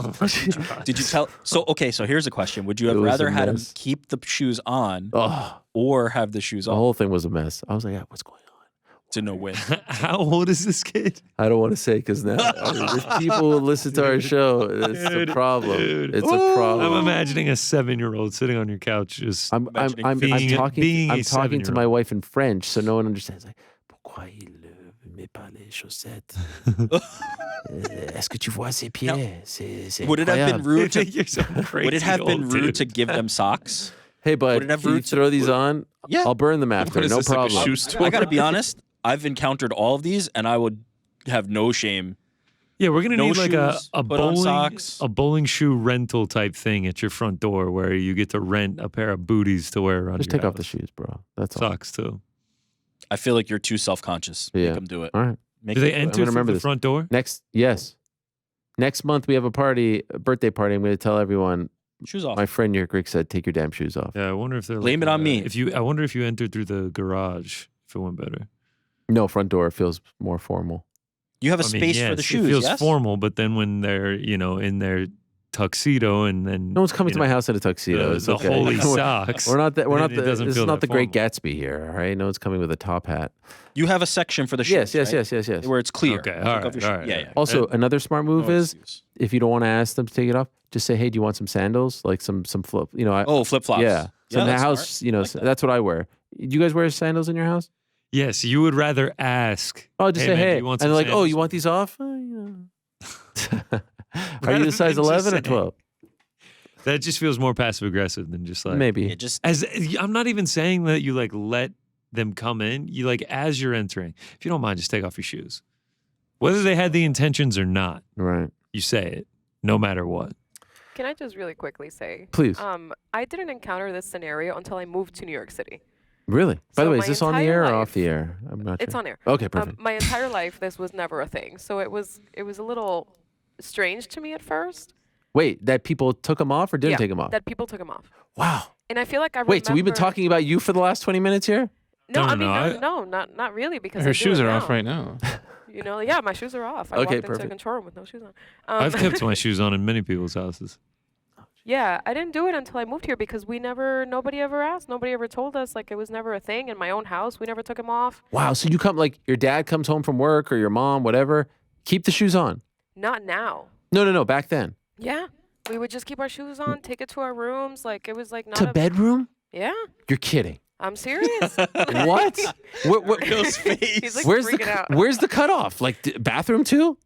Did you tell? So here's a question: would you have It was rather a had him mess. keep the shoes on Oh, or have the shoes the off whole thing was a mess. I was like, what's going on? to no win? How old is this kid? I don't want to say because now if people will listen to our show. It's a problem. dude. It's a I'm problem. imagining a 7-year-old sitting on your couch just I'm being talking. a I'm talking to 7-year-old. my wife in French, so no one understands. Like, pourquoi il ne met pas les chaussettes? Est-ce que tu vois ses pieds? C'est Would it have been incroyable. rude to? You're some Would it have been crazy rude old to dude. give them socks? Hey, Would bud, it have can you roots? throw these on? Yeah. I'll burn them after. What is No this, like a problem. shoe store? I got to be honest. I've encountered all of these, and I would have no shame. Yeah, we're gonna No need like shoes, a put on bowling socks. a bowling shoe rental type thing at your front door where you get to rent a pair of booties to wear around Just your take off the house. shoes, bro. That's all. Socks too. I feel like you're too self-conscious. Yeah. Make them do it. All right. Make Do they them do it. enter gonna through remember the this. front door? Yes. Next month we have a party, a birthday party. I'm going to tell everyone. Shoes off. My friend here, Rick, said, "Take your damn shoes off." Yeah, I wonder if they're Blame like, it on me. I wonder if you entered through the garage, if it went better. No, front door feels more formal. You have a I mean, space for yes, the shoes. It feels yes? formal, but then when they're in their tuxedo and then No one's coming you to know, my house in a tuxedo. the, It's the okay. holy We're- socks. We're not that. We're then not it the. doesn't This feel is not that the Great formal. Gatsby here. All right. No one's coming with a top hat. You have a section for the shoes. Yes. right? Yes. Where it's clear. Okay, Take all off right, your shoe- all right, Yeah, all yeah. right. Also, another smart move No is excuse. if you don't want to ask them to take it off, just say, "Hey, do you want some sandals? Like some flip? You know, Oh, flip-flops. yeah. Some that's house. smart. You know, I like that. that's what I wear. Do you guys wear sandals in your house? Yes, you would rather ask. Oh, just Hey, say, man, do "Hey," you want and some they're like, "Oh, sandals? you want these off?" You know. Are Rather you a size than just 11 or saying. 12? That just feels more passive aggressive than just like Maybe. It just As I'm not even saying that you like let them come in. You like as you're entering, if you don't mind, just take off your shoes. Whether they had the intentions or not, Right. you say it, no matter what. Can I just really quickly say, Please. I didn't encounter this scenario until I moved to New York City. Really? By the So way, my is this on the entire air or life- off the air? I'm not It's sure. on air. Okay, perfect. My entire life, this was never a thing. So it was a little strange to me at first. Wait, that people took them off or didn't Yeah, take them off? that people took them off. Wow. And I feel like I Wait, so we've been remember- talking about you for the last 20 minutes here? No, No, I no, mean, no, not really, because I Her do shoes it are off now. right now. You know, yeah, my shoes are off. I Okay, walked into perfect. a control room with no shoes on. I've kept my shoes on in many people's houses. Yeah, I didn't do it until I moved here because nobody ever asked. Nobody ever told us. Like, it was never a thing in my own house. We never took them off. Wow. So you come, like, your dad comes home from work or your mom, whatever, keep the shoes on. Not now. No, back then. Yeah. We would just keep our shoes on, take it to our rooms. Like, it was like not To a bedroom? Yeah, You're kidding. I'm serious. What? Ghost face. He's like where's freaking out. Where's the cutoff? Like, bathroom too?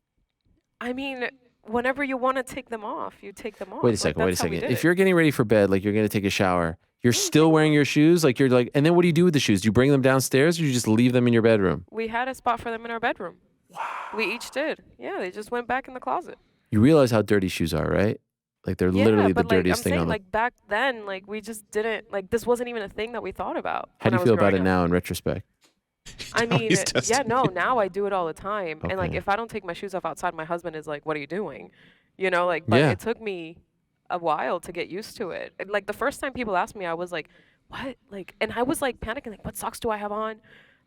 I mean, whenever you want to take them off, you take them off. Wait a Like, second. Wait a that's how we second. did If it. you're getting ready for bed, like you're going to take a shower, you're still wearing your shoes? Like, you're like, and then what do you do with the shoes? Do you bring them downstairs or you just leave them in your bedroom? We had a spot for them in our bedroom. Wow. We each did. Yeah, they just went back in the closet. You realize how dirty shoes are, right? Like, they're Yeah, literally the but like, I'm dirtiest thing saying, on the. like back then, like we just didn't like this wasn't even a thing that we thought about. How do when you I feel was about it growing up. now in retrospect? I mean, he's yeah, testing no, you. now I do it all the time. And like Okay. if I don't take my shoes off outside, my husband is like, "What are you doing?" You know, like but Yeah. it took me a while to get used to it. And, like the first time people asked me, I was like, "What?" Like and I was like panicking like, "What socks do I have on?"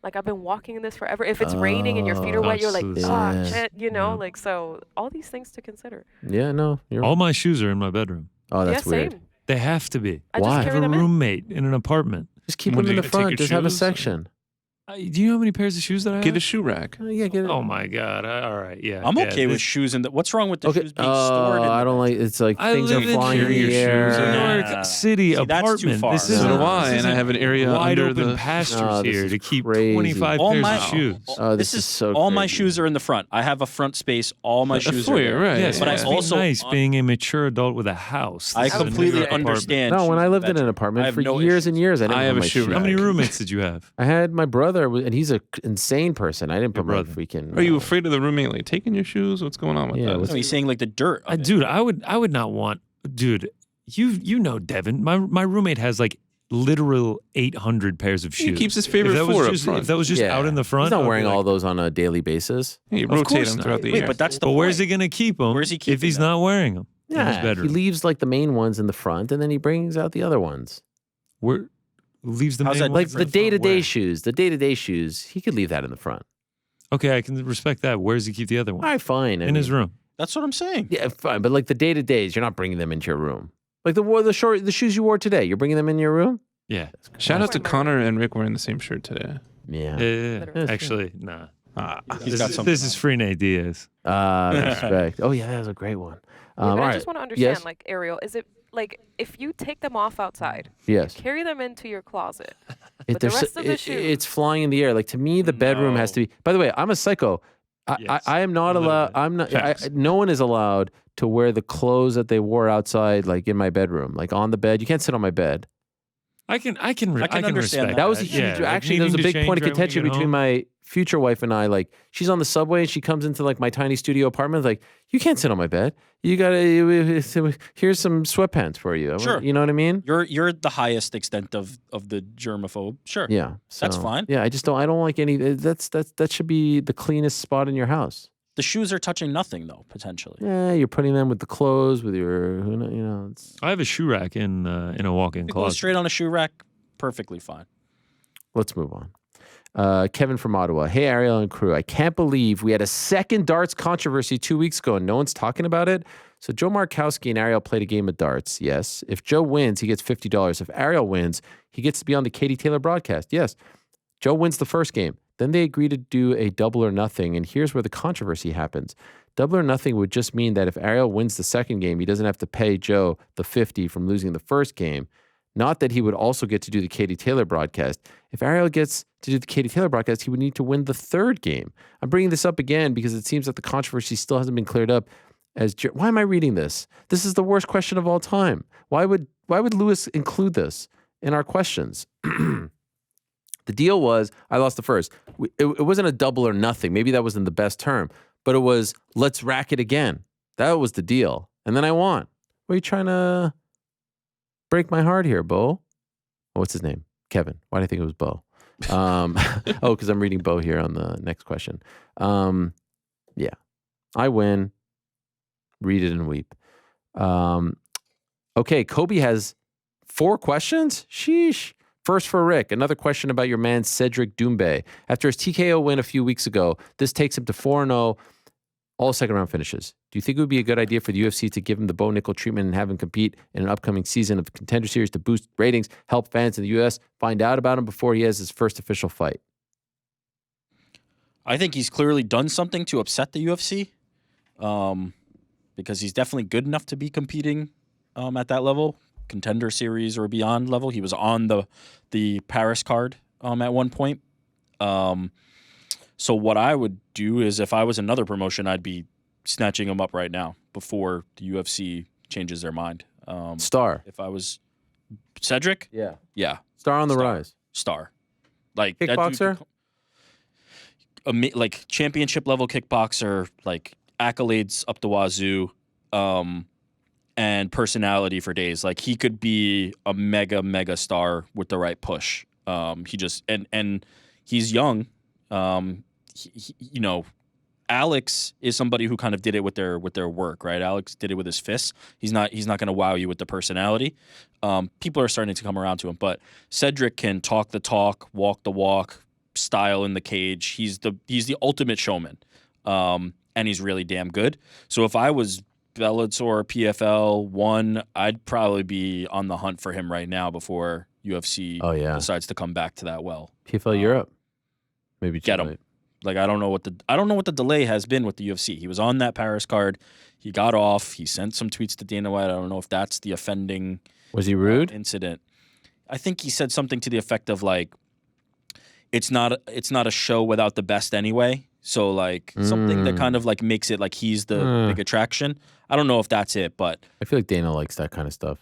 Like I've been walking in this forever. If it's raining and your feet are wet, you're like, Absolutely. "Oh, Yeah. shit," you know? Yeah. Like so all these things to consider. Yeah, no. You're, All my shoes are in my bedroom. oh, that's yeah, weird. same. They have to be. I Why? just I I carry have a them in. roommate in an apartment. Just keep What, them in you the gonna take front. your Just have a shoes? section. Do you know how many pairs of shoes that I have? Get a shoe rack. Yeah, get it. Oh my god! All right, yeah. I'm yeah, okay with this- shoes in the. What's wrong with the Okay. shoes being stored? In I the don't like. It's like I things are live in flying in your the shoes in air. New York Yeah. City See, that's too apartment. far. This So isn't, do I, this and I isn't have an area wide under open the- pastures Oh, this here is to keep crazy. 25 All pairs my of shoes. Oh, this is so all my crazy. shoes are in the front. I have a front space. All my shoes are foyer, there. right. Yes, But I it's also nice being a mature adult with a house. I This is a New completely York apartment. understand. No, when shoes I in lived the in an bedroom. I apartment have for no years and issues. years, I didn't I have put a my shoe shoe rack. How many rack. roommates did you have? I had my brother, and he's a insane person. I didn't put my brother. freaking. Are you afraid of the roommate like taking your shoes? What's going on with Yeah, that? what's- No, he's saying like the dirt. of it. Dude, I would not want. Dude, you know Devin. My roommate has like literal 800 pairs of shoes. He keeps his favorite if that was four up just, front. If that was just Yeah. out in the front, He's not I'd be wearing like, all those on a daily basis. You Of rotate course them not. throughout the Wait, year. but that's the But point. where's he gonna keep them? Where's he if keeping he's them? not wearing them? in his Yeah, he bedroom. leaves like the main ones in the front, and then he brings out the other ones. Where leaves the How's main that Like ones the in front where? day-to-day shoes. The day-to-day shoes. He could leave that in the front. Okay, I can respect that. Where does he keep the other one? All right, fine. I In his mean, room. That's what I'm saying. Yeah, fine. But like the day-to-days, you're not bringing them into your room. Like the shoes you wore today, you're bringing them in your room. Yeah. Shout out to Wait, Connor and Rick wearing the same shirt today. Yeah. Literally. Actually, nah. He's got some. This is free Nate Diaz. Respect. Oh yeah, that was a great one. Yeah, All but I right. just want to understand, Yes. like Ariel, is it like if you take them off outside, Yes. carry them into your closet, It, but the there's rest of the it's flying in the air. Like to me, the bedroom has to be. By the way, I'm a psycho. Yes. I am not A little allowed. bit. I'm not. Facts. No one is allowed to wear the clothes that they wore outside, like in my bedroom, like on the bed. You can't sit on my bed. I can understand respect that. That was a Yeah, huge. like Actually, there was a needing to big point of change right when you contention get between home. my future wife and I. Like she's on the subway and she comes into like my tiny studio apartment. Like you can't sit on my bed. You gotta. Here's some sweatpants for you. Sure. You know what I mean? You're the highest extent of the germaphobe. Sure. Yeah. That's so, fine. Yeah, I just don't. I don't like any. That should be the cleanest spot in your house. The shoes are touching nothing though, potentially. Yeah, you're putting them with the clothes, with your, you know. It's, I have a shoe rack in a walk-in It goes closet. straight on a shoe rack, perfectly fine. let's move on. Kevin from Ottawa. Hey, Ariel and crew. I can't believe we had a second darts controversy 2 weeks ago and no one's talking about it. So Joe Markowski and Ariel played a game of darts. Yes. If Joe wins, he gets $50. If Ariel wins, he gets to be on the Katie Taylor broadcast. Yes. Joe wins the first game. Then they agree to do a double or nothing. And here's where the controversy happens. Double or nothing would just mean that if Ariel wins the second game, he doesn't have to pay Joe the 50 from losing the first game. Not that he would also get to do the Katie Taylor broadcast. If Ariel gets to do the Katie Taylor broadcast, he would need to win the third game. I'm bringing this up again because it seems that the controversy still hasn't been cleared up. Why am I reading this? This is the worst question of all time. Why would Lewis include this in our questions? The deal was, I lost the first. It wasn't a double or nothing. Maybe that wasn't the best term, but it was, let's rack it again. That was the deal. And then I won. What are you trying to break my heart here, Bo? What's his name? Kevin. Why do I think it was Bo? Because I'm reading Bo here on the next question. Yeah. I win. Read it and weep. Okay, Kobe has 4 questions? Sheesh. First for Rick, another question about your man Cedric Doumbe. After his TKO win a few weeks ago, this takes him to 4-0, all second round finishes. Do you think it would be a good idea for the UFC to give him the Bo Nickel treatment and have him compete in an upcoming season of the Contender Series to boost ratings, help fans in the US find out about him before he has his first official fight? I think he's clearly done something to upset the UFC, because he's definitely good enough to be competing at that level. Contender Series or beyond level. He was on the Paris card at one point. So what I would do is, if I was another promotion, I'd be snatching him up right now before the UFC changes their mind. Star. If I was Cedric, yeah, Star on the rise. Star, like that dude Kickboxer? like championship level kickboxer, like accolades up the wazoo. And personality for days. Like, he could be a mega star with the right push. He just and he's young. You know, Alex is somebody who kind of did it with their work, right? Alex did it with his fists. He's not going to wow you with the personality. People are starting to come around to him, but Cedric can talk the talk, walk the walk, style in the cage. He's the ultimate showman. And he's really damn good. So if I was Bellator, PFL, 1, I'd probably be on the hunt for him right now before UFC decides to come back to that well. PFL Europe. Maybe get him. Like, I don't know what the delay has been with the UFC. He was on that Paris card. He got off. He sent some tweets to Dana White. I don't know if that's the offending Was he rude? Incident. I think he said something to the effect of, like, it's not a show without the best anyway. So, like, something that kind of, like, makes it like he's the big attraction. I don't know if that's it, but I feel like Dana likes that kind of stuff.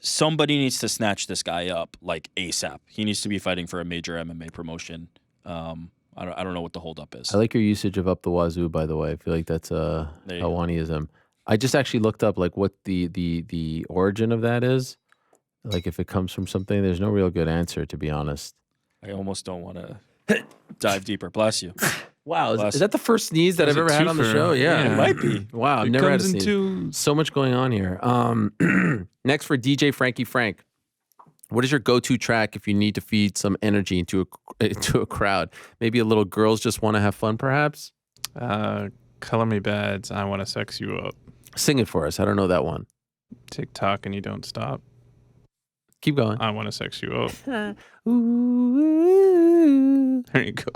Somebody needs to snatch this guy up, like, ASAP. He needs to be fighting for a major MMA promotion. I don't know what the holdup is. I like your usage of up the wazoo, by the way. I feel like that's Helwaniism. I just actually looked up, like, what the origin of that is. Like, if it comes from something, there's no real good answer, to be honest. I almost don't want to dive deeper. Bless you. Wow, is that the first sneeze that I've ever had on the show? Yeah, it might be. Wow, I've never had a sneeze. So much going on here. Next for DJ Frankie Frank. What is your go-to track if you need to feed some energy into a crowd? Maybe a little girls just want to have fun, perhaps? Color Me Bad's I Want to Sex You Up. Sing it for us. I don't know that one. TikTok and you don't stop. Keep going. I Want to Sex You Up. Ooh. There you go.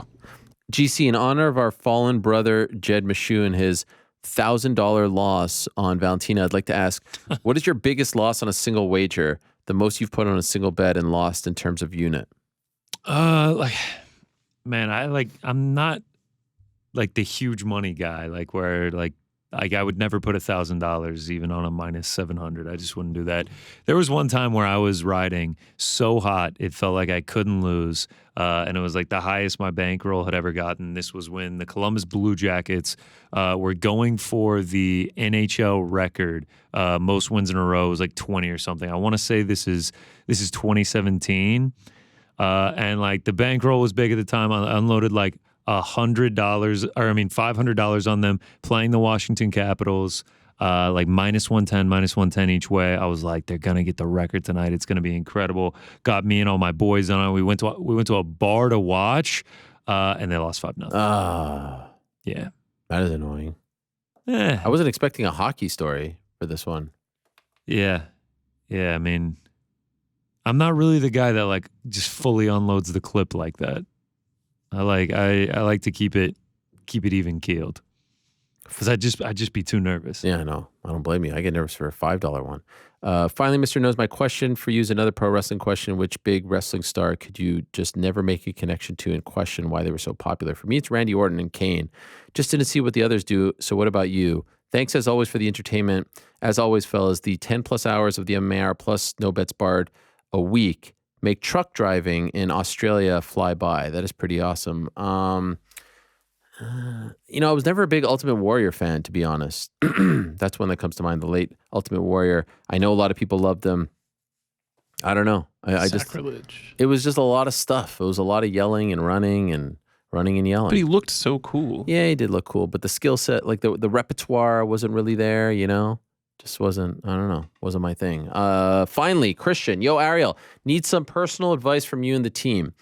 GC, in honor of our fallen brother Jed Meshew and his $1,000 loss on Valentina, I'd like to ask, what is your biggest loss on a single wager? The most you've put on a single bet and lost in terms of unit? I'm not like the huge money guy, like where like I would never put $1,000 even on a minus 700. I just wouldn't do that. There was one time where I was riding so hot it felt like I couldn't lose, and it was like the highest my bankroll had ever gotten. This was when the Columbus Blue Jackets were going for the NHL record, most wins in a row. It was like 20 or something. I want to say this is 2017, and like the bankroll was big at the time. I unloaded like $500 on them playing the Washington Capitals, like minus 110 each way. I was like, they're gonna get the record tonight. It's gonna be incredible. Got me and all my boys on it. We went to a bar to watch, and they lost 5-0. Yeah, that is annoying. I wasn't expecting a hockey story for this one. Yeah. I mean, I'm not really the guy that like just fully unloads the clip like that. I like to keep it even keeled. Because I'd just be too nervous. Yeah, I know. I don't blame you. I get nervous for a $5 one. Finally, Mr. Knows, my question for you is another pro wrestling question. Which big wrestling star could you just never make a connection to and question why they were so popular? For me, it's Randy Orton and Kane. Just didn't see what the others do. So what about you? Thanks as always for the entertainment. As always, fellas, the 10 plus hours of the MMA hour plus no bets barred a week make truck driving in Australia fly by. That is pretty awesome. I was never a big Ultimate Warrior fan, to be honest. That's one that comes to mind, the late Ultimate Warrior. I know a lot of people loved them. I don't know. I just, Sacrilege. it was just a lot of stuff. It was a lot of yelling and running and yelling. But he looked so cool. Yeah, he did look cool, but the skill set, like the repertoire wasn't really there, Just wasn't, I don't know, wasn't my thing. Finally, Christian, yo, Ariel, need some personal advice from you and the team.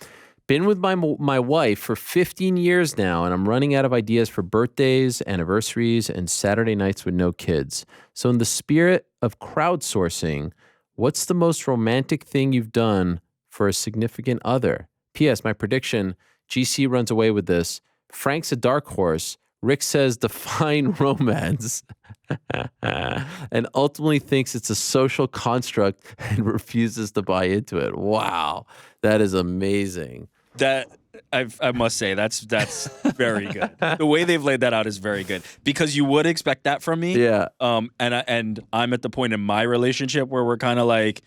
Been with my wife for 15 years now, and I'm running out of ideas for birthdays, anniversaries, and Saturday nights with no kids. So in the spirit of crowdsourcing, what's the most romantic thing you've done for a significant other? P.S. My prediction, GC runs away with this. Frank's a dark horse. Rick says define romance and ultimately thinks it's a social construct and refuses to buy into it. Wow, that is amazing. That I must say that's very good. The way they've laid that out is very good because you would expect that from me. Yeah. And I'm at the point in my relationship where we're kind of like,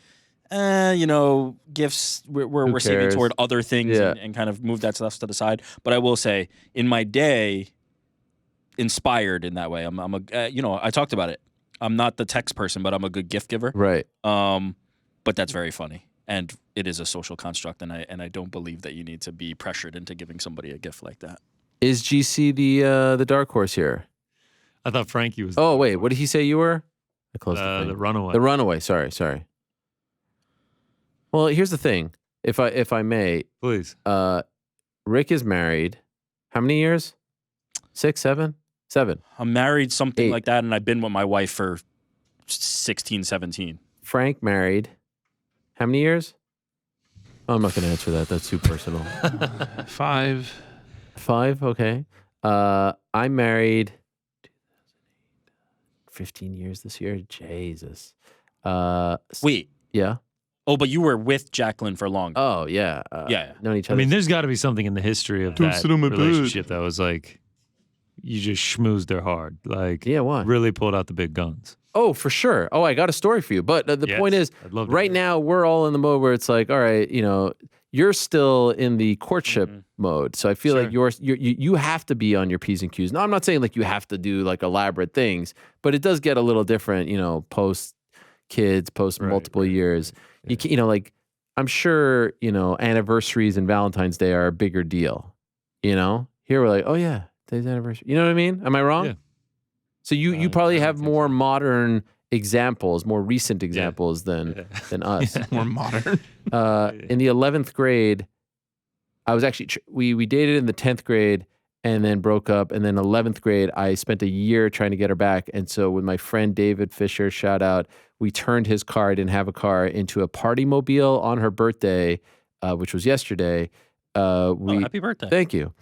gifts we're saving toward other things and kind of move that stuff to the side. But I will say, in my day, inspired in that way. I talked about it. I'm not the text person, but I'm a good gift giver. Right. But that's very funny. And it is a social construct, and I don't believe that you need to be pressured into giving somebody a gift like that. Is GC the dark horse here? I thought Frankie was. Oh wait, what did he say you were? I closed the runaway. The runaway. Sorry. Well, here's the thing. If I may, Please. Rick is married. How many years? 6, 7? 7. I'm married, something 8. like that, and I've been with my wife for 16, 17. Frank married. How many years? Oh, I'm not going to answer that. That's too personal. 5. 5? Okay. I'm married 15 years this year. Jesus. Wait. Yeah. Oh, but you were with Jacqueline for long. Oh, yeah. Yeah. Known each I other. mean, there's got to be something in the history of Don't that sit on my bed. relationship that was like, you just schmoozed her hard. Like, Yeah, why? really pulled out the big guns. Oh, for sure. Oh, I got a story for you. But the Yes, point is, I'd love to right hear it. now, we're all in the mode where it's like, all right, you're still in the courtship mode. So I feel like you have to be on your P's and Q's. No, I'm not saying like you have to do like elaborate things, but it does get a little different, post kids, post multiple years. Yeah. You can, like, I'm sure, anniversaries and Valentine's Day are a bigger deal. Here we're like, oh yeah, today's anniversary. You know what I mean? Am I wrong? Yeah. So you probably I have don't think more so. modern examples, more recent examples than us. More modern. In the 11th grade, I was actually we dated in the 10th grade and then broke up. And then 11th grade, I spent a year trying to get her back. And so with my friend David Fisher, shout out, we turned his car, I didn't have a car, into a party mobile on her birthday, which was yesterday. Happy birthday. Thank you.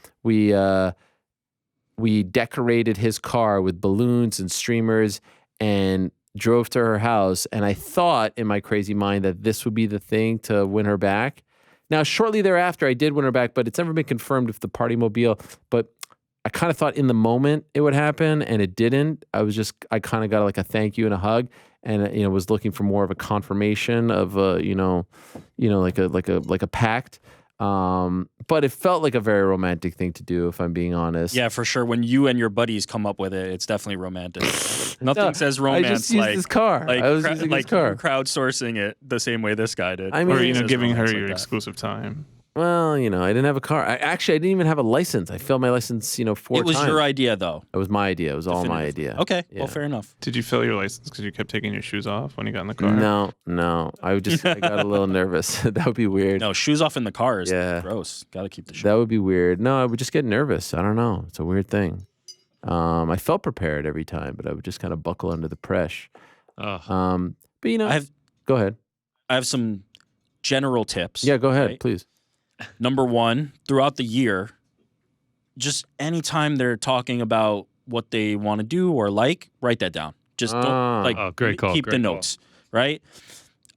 We decorated his car with balloons and streamers and drove to her house. And I thought in my crazy mind that this would be the thing to win her back. Now, shortly thereafter, I did win her back, but it's never been confirmed if the party mobile. But I kind of thought in the moment it would happen, and it didn't. I kind of got like a thank you and a hug, and was looking for more of a confirmation of like a pact. But it felt like a very romantic thing to do, if I'm being honest. Yeah, for sure. When you and your buddies come up with it, it's definitely romantic. Nothing says romance I just used like his car. like I was using his car. you're crowdsourcing it the same way this guy did. I mean, Or, It says giving her romance your like that. exclusive time. Well, I didn't have a car. I didn't even have a license. I failed my license, 4 times. It was your idea, though. It was my idea. It was all my Definitively. idea. Okay, Yeah. well, fair enough. Did you fail your license because you kept taking your shoes off when you got in the car? No. I got a little nervous. That would be weird. No, shoes off in the car is Yeah. gross. Got to keep the shoes. That would be weird. No, I would just get nervous. I don't know. It's a weird thing. I felt prepared every time, but I would just kind of buckle under the pressure. Ugh. But go ahead. I have some general tips. Yeah, go ahead, right? please. Number one, throughout the year, just anytime they're talking about what they want to do or like, write that down. Just don't like great call, keep great the call. notes, right?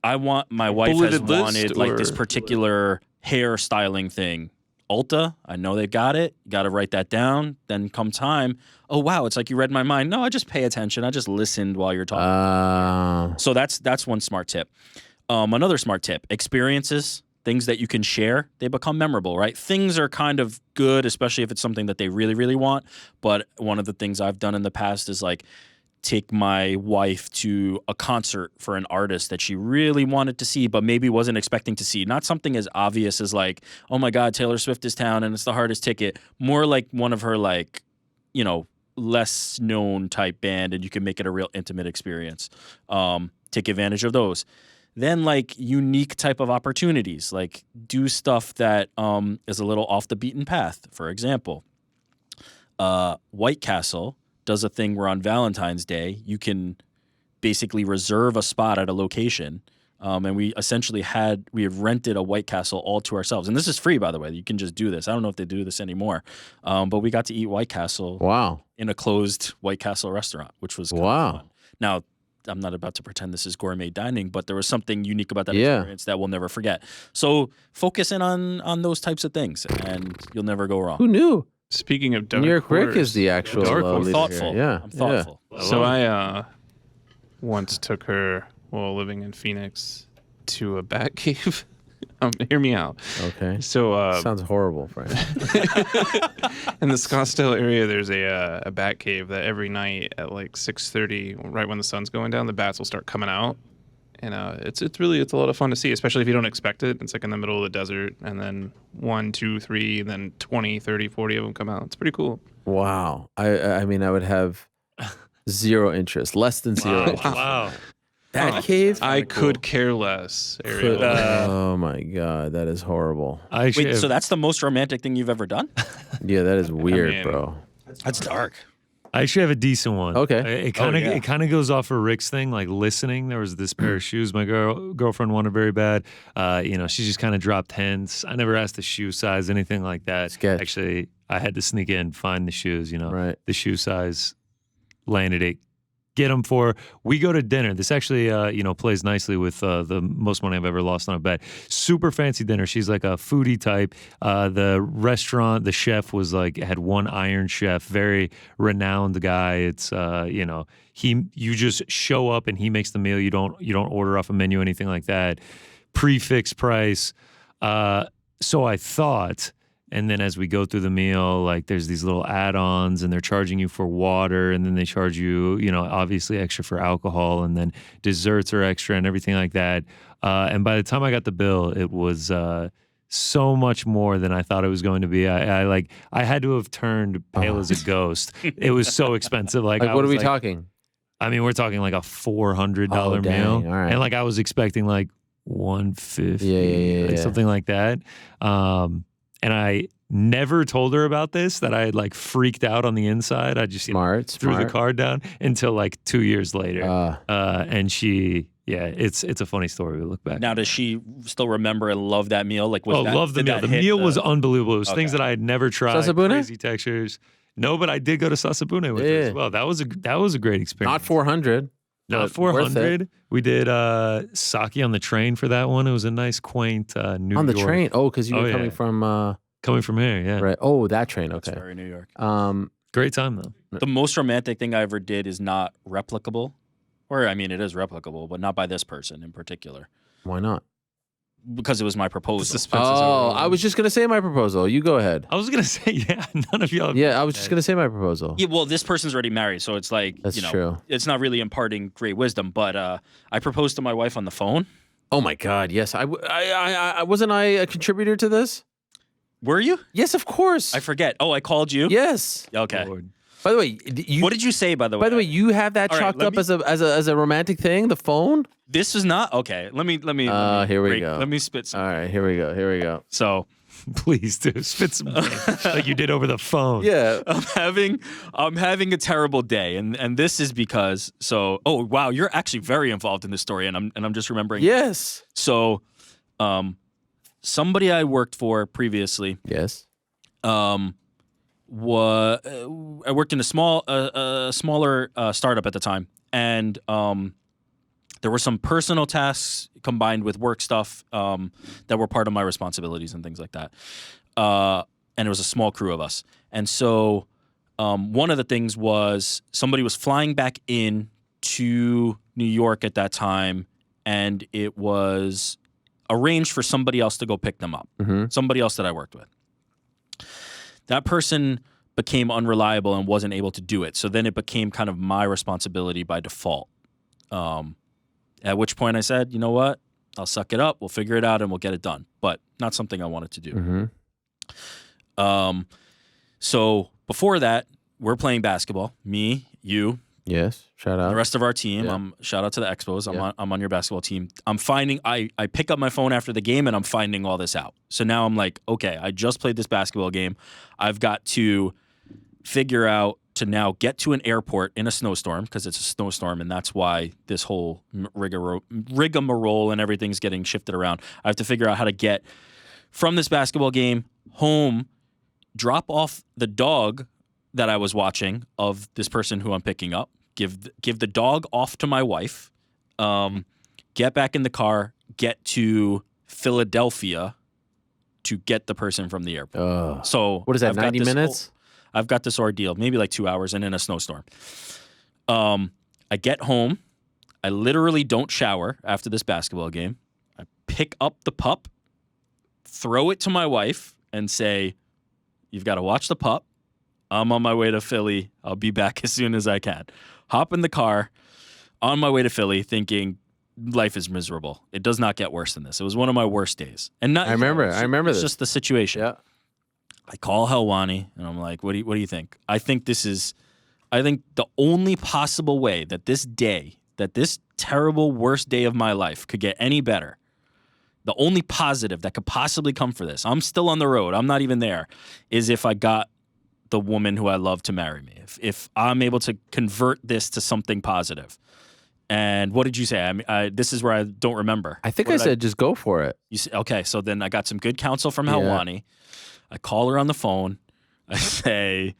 My wife has Bulleted list wanted like this or- particular hair styling thing. Ulta, I know they got it. You got to write that down. Then come time, oh wow, it's like you read my mind. No, I just pay attention. I just listened while you're talking. So that's one smart tip. Another smart tip: experiences, things that you can share, they become memorable, right? Things are kind of good, especially if it's something that they really, really want. But one of the things I've done in the past is like take my wife to a concert for an artist that she really wanted to see, but maybe wasn't expecting to see. Not something as obvious as like, oh my God, Taylor Swift is town and it's the hardest ticket. More like one of her like, less known type band, and you can make it a real intimate experience. Take advantage of those. Then like unique type of opportunities, like do stuff that is a little off the beaten path. For example, White Castle does a thing where on Valentine's Day, you can basically reserve a spot at a location. And we essentially have rented a White Castle all to ourselves. And this is free, by the way. You can just do this. I don't know if they do this anymore. But we got to eat White Castle in a closed White Castle restaurant, which was kind of fun. Now, I'm not about to pretend this is gourmet dining, but there was something unique about that experience that we'll never forget. So focus in on those types of things, and you'll never go wrong. Who knew? Speaking of dark New York Rick horse, is the actual I'm leader thoughtful. here. Yeah, I'm thoughtful. So I once took her while living in Phoenix to a bat cave. Hear me out. Okay. So Sounds horrible, Frank. in the Scottsdale area, there's a bat cave that every night at like 6:30, right when the sun's going down, the bats will start coming out. And it's a lot of fun to see, especially if you don't expect it. It's like in the middle of the desert, and then 1, 2, 3, and then 20, 30, 40 of them come out. It's pretty cool. Wow. I mean, I would have zero interest, less than zero interest. Wow. That cave? I could care less, Ariel. Oh my God, that is horrible. Wait, so that's the most romantic thing you've ever done? Yeah, that is weird, mean, bro. That's dark. I actually have a decent one. Okay. It kind of goes off of Rick's thing, like listening. There was this pair of shoes my girlfriend wanted very bad. She just kind of dropped hints. I never asked the shoe size, anything like that. Sketch. Actually, I had to sneak in, find the shoes. Right. The shoe size, landed it. Get them for. We go to dinner. This actually, plays nicely with the most money I've ever lost on a bet. Super fancy dinner. She's like a foodie type. The restaurant, the chef was like had one Iron Chef, very renowned guy. It's you just show up and he makes the meal. You don't order off a menu, anything like that. Prefix price. So I thought. And then as we go through the meal, like there's these little add-ons and they're charging you for water, and then they charge you, obviously extra for alcohol, and then desserts are extra and everything like that. And by the time I got the bill, it was so much more than I thought it was going to be. I had to have turned pale as a ghost. It was so expensive. Like what are we talking? I mean, we're talking like a $400 Oh, dang. meal. All right. And like I was expecting like $150, Yeah. something like that. And I never told her about this, that I had like freaked out on the inside. I just threw the card down until like 2 years later. And she, it's a funny story. We look back. Now, does she still remember and love that meal? Like, love the meal. The meal was unbelievable. It was things Okay. that I had never tried. Sasabune? Crazy textures. No, but I did go to Sasabune with her as well. That was a great experience. Not 400. Not but worth 400. We did sake on the train for that one. It was a nice, quaint New York. On the train? Oh, because you were coming from... Coming from here, yeah. Right. Oh, that train. Okay. That's very New York. Great time, though. The most romantic thing I ever did is not replicable. Or, I mean, it is replicable, but not by this person in particular. Why not? Because it was my proposal. Suspense is Oh, overwhelming. I was just going to say my proposal. You go ahead. I was going to say, none of y'all. Yeah, I was just going to say my proposal. Yeah, well, this person's already married, so it's like, That's true. It's not really imparting great wisdom, but I proposed to my wife on the phone. Oh, my God. Yes. I wasn't I a contributor to this? Were you? Yes, of course. I forget. Oh, I called you? Yes. Okay. Lord. By the way, What did you say, by the way? By the way, you have that All right, chalked let up me- as a romantic thing, the phone? This is not? Okay, let me Here we go. Let me spit some. All right, here we go. So, Please do. Spit some like you did over the phone. Yeah. I'm having a terrible day, and this is because oh wow, you're actually very involved in this story, and I'm just remembering. Yes. So, somebody I worked for previously, Yes. I worked in a smaller startup at the time, and there were some personal tasks combined with work stuff that were part of my responsibilities and things like that. And it was a small crew of us. And so one of the things was somebody was flying back in to New York at that time, and it was arranged for somebody else to go pick them up, somebody else that I worked with. That person became unreliable and wasn't able to do it. So then it became kind of my responsibility by default. At which point I said, you know what? I'll suck it up. We'll figure it out and we'll get it done. But not something I wanted to do. So before that, we're playing basketball. Me, you, Yes. Shout out. the rest of our team. Yeah. Shout out to the Expos. Yeah. I'm on your basketball team. I'm finding I pick up my phone after the game and I'm finding all this out. So now I'm like, okay, I just played this basketball game. I've got to figure out to now get to an airport in a snowstorm, because it's a snowstorm, and that's why this whole rigmarole and everything's getting shifted around. I have to figure out how to get from this basketball game home, drop off the dog that I was watching of this person who I'm picking up, give the dog off to my wife, get back in the car, get to Philadelphia to get the person from the airport. So What is that, I've got 90 this minutes? I've got this ordeal, maybe like 2 hours, and in a snowstorm. I get home. I literally don't shower after this basketball game. I pick up the pup, throw it to my wife, and say, you've got to watch the pup. I'm on my way to Philly. I'll be back as soon as I can. Hop in the car, on my way to Philly, thinking life is miserable. It does not get worse than this. It was one of my worst days. And not, I remember it's this. just the situation. Yeah. I call Helwani and I'm like, what do you think? I think the only possible way that this terrible worst day of my life could get any better, the only positive that could possibly come for this, I'm still on the road, I'm not even there, is if I got the woman who I love to marry me. If I'm able to convert this to something positive. And what did you say? I mean, this is where I don't remember. I think I said just go for it. You say, okay, so then I got some good counsel from Helwani. I call her on the phone. I say,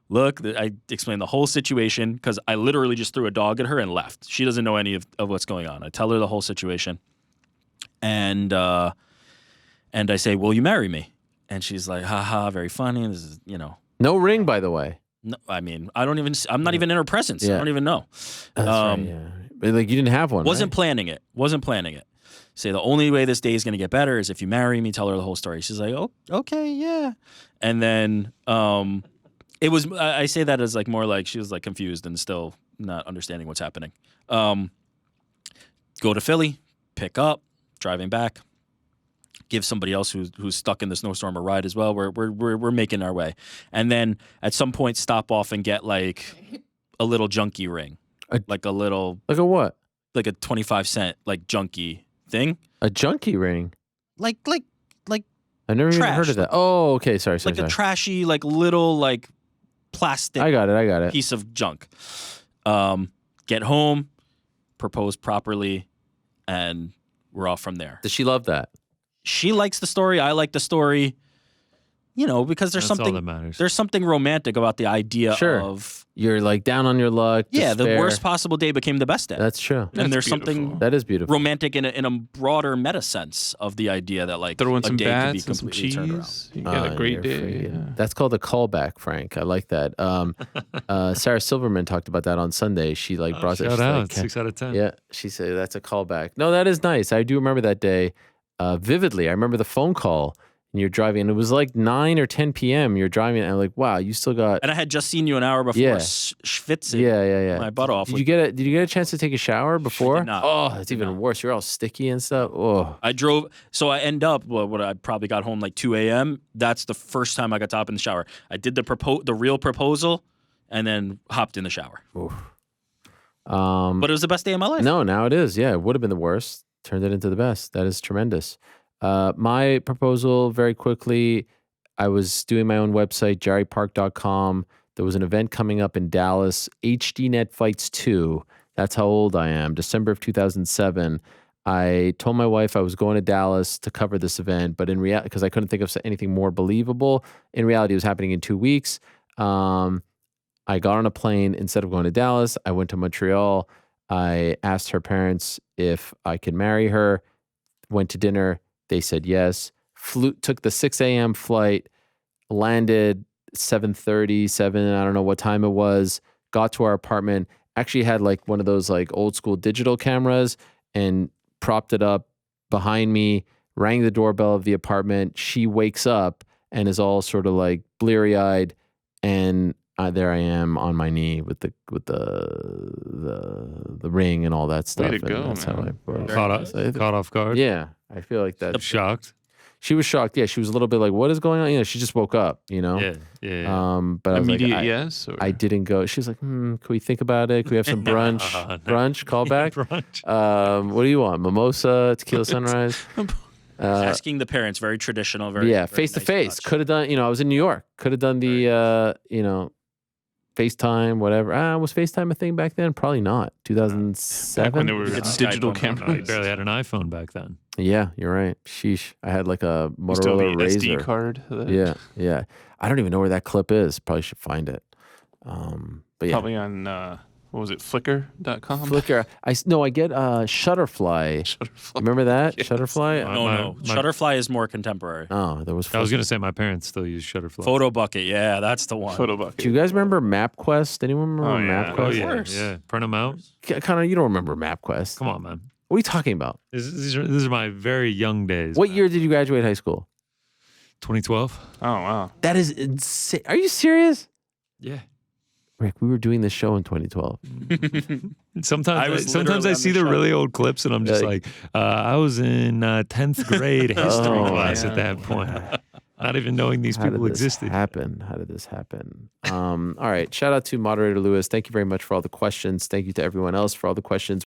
look, I explain the whole situation, because I literally just threw a dog at her and left. She doesn't know any of what's going on. I tell her the whole situation. And I say, will you marry me? And she's like, haha, very funny. This is, No ring, by the way. No, I mean, I'm not even in her presence. Yeah. I don't even know. That's right, yeah. But, like, you didn't have one, Wasn't right? planning it. Say the only way this day is going to get better is if you marry me. Tell her the whole story. She's like, oh, okay, yeah. And then it was. I say that as like more like she was like confused and still not understanding what's happening. Go to Philly, pick up, driving back. Give somebody else who's stuck in the snowstorm a ride as well. We're making our way, and then at some point stop off and get like a little junkie ring, like a little Like a what? like a 25-cent like junkie thing, A junkie ring. like I've never even Trash. heard of that. Oh, okay. Sorry. like a trashy like little like plastic I got it. piece of junk. Get home, propose properly, and we're off from there. Does she love that? She likes the story. I like the story. Because there's That's all that something matters. there's something romantic about the idea Sure. of You're like down on your luck. the despair. worst possible day became the best day. That's true. and there's beautiful. something That is beautiful. romantic in a broader meta sense of the idea that like Throw in a some day could be bats and some completely turned around. cheese. You get a great you're day. freaking- Yeah. That's called a callback, Frank. I like that. Sarah Silverman talked about that on Sunday. She like brought that. Shout she's out, like, 6 out of 10. yeah, she said that's a callback. No, that is nice. I do remember that day vividly. I remember the phone call, and you're driving, and it was like 9 or 10 p.m. You're driving, and I'm like, wow, you still got. And I had just seen you an hour before Yeah. schwitzing Yeah. my butt off. Did you get a chance to take a shower before? not. Oh, it's Did even not. worse. You're all sticky and stuff. Oh, I drove, so I end up, what I probably got home like 2 a.m. That's the first time I got to hop in the shower. I did the real proposal, and then hopped in the shower. But it was the best day of my life. no, now it is. Yeah, it would have been the worst. Turned it into the best. That is tremendous. My proposal, very quickly, I was doing my own website, jerrypark.com. There was an event coming up in Dallas, HDNet Fights 2. That's how old I am. December of 2007. I told my wife I was going to Dallas to cover this event, but in reality, because I couldn't think of anything more believable, in reality, it was happening in 2 weeks. I got on a plane. Instead of going to Dallas, I went to Montreal. I asked her parents if I could marry her, went to dinner. They said yes. Took the 6 a.m. flight, landed 7:30, 7, I don't know what time it was, got to our apartment, actually had like one of those like old school digital cameras and propped it up behind me, rang the doorbell of the apartment. She wakes up and is all sort of like bleary eyed, and there I am on my knee with the ring and all that stuff. Way to go, that's man. how I broke. Caught off guard. Yeah, I feel like that. Shocked. She was shocked. Yeah, she was a little bit like, "What is going on?" You know, she just woke up. You know. Yeah. But I was Immediate like, yes. Or? I didn't go. She's like, "Can we think about it? Can we have some brunch? No. Brunch? Call back? Brunch. What do you want? Mimosa, tequila sunrise?" Asking the parents, very traditional, very Yeah, very face to nice face. touch. Could have done. You know, I was in New York. Could have done the. FaceTime, whatever. Was FaceTime a thing back then? Probably not. Back when 2007. there were It's digital Skype on No, you cameras. barely had an iPhone back then. Yeah, you're right. Sheesh. I had like a You still have Motorola the Razor. SD card. Yeah. I don't even know where that clip is. Probably should find it. But yeah. Probably on what was it, Flickr.com? Flickr. I get Shutterfly. Shutterfly. Remember that? Yes. Shutterfly? No. Shutterfly is more contemporary. Oh, there was. I was going to say my parents still use Shutterfly. Photo bucket, yeah, that's the one. Photo bucket. Do you guys remember MapQuest? Anyone remember Oh, yeah. MapQuest? Oh, Of yeah. course. Yeah. Print them out. Kind of. You don't remember MapQuest? Come on, man. What are you talking about? These are my very young days. What man. year did you graduate high school? 2012. Oh wow. That is insane. Are you serious? Yeah. Rick, we were doing this show in 2012. Sometimes I was sometimes literally I on see the the show. really old clips and I'm just Like- like, I was in 10th grade history Oh, class yeah. at that point. Not even knowing these How people did this existed. happen? How did this happen? All right. Shout out to moderator Lewis. Thank you very much for all the questions. Thank you to everyone else for all the questions.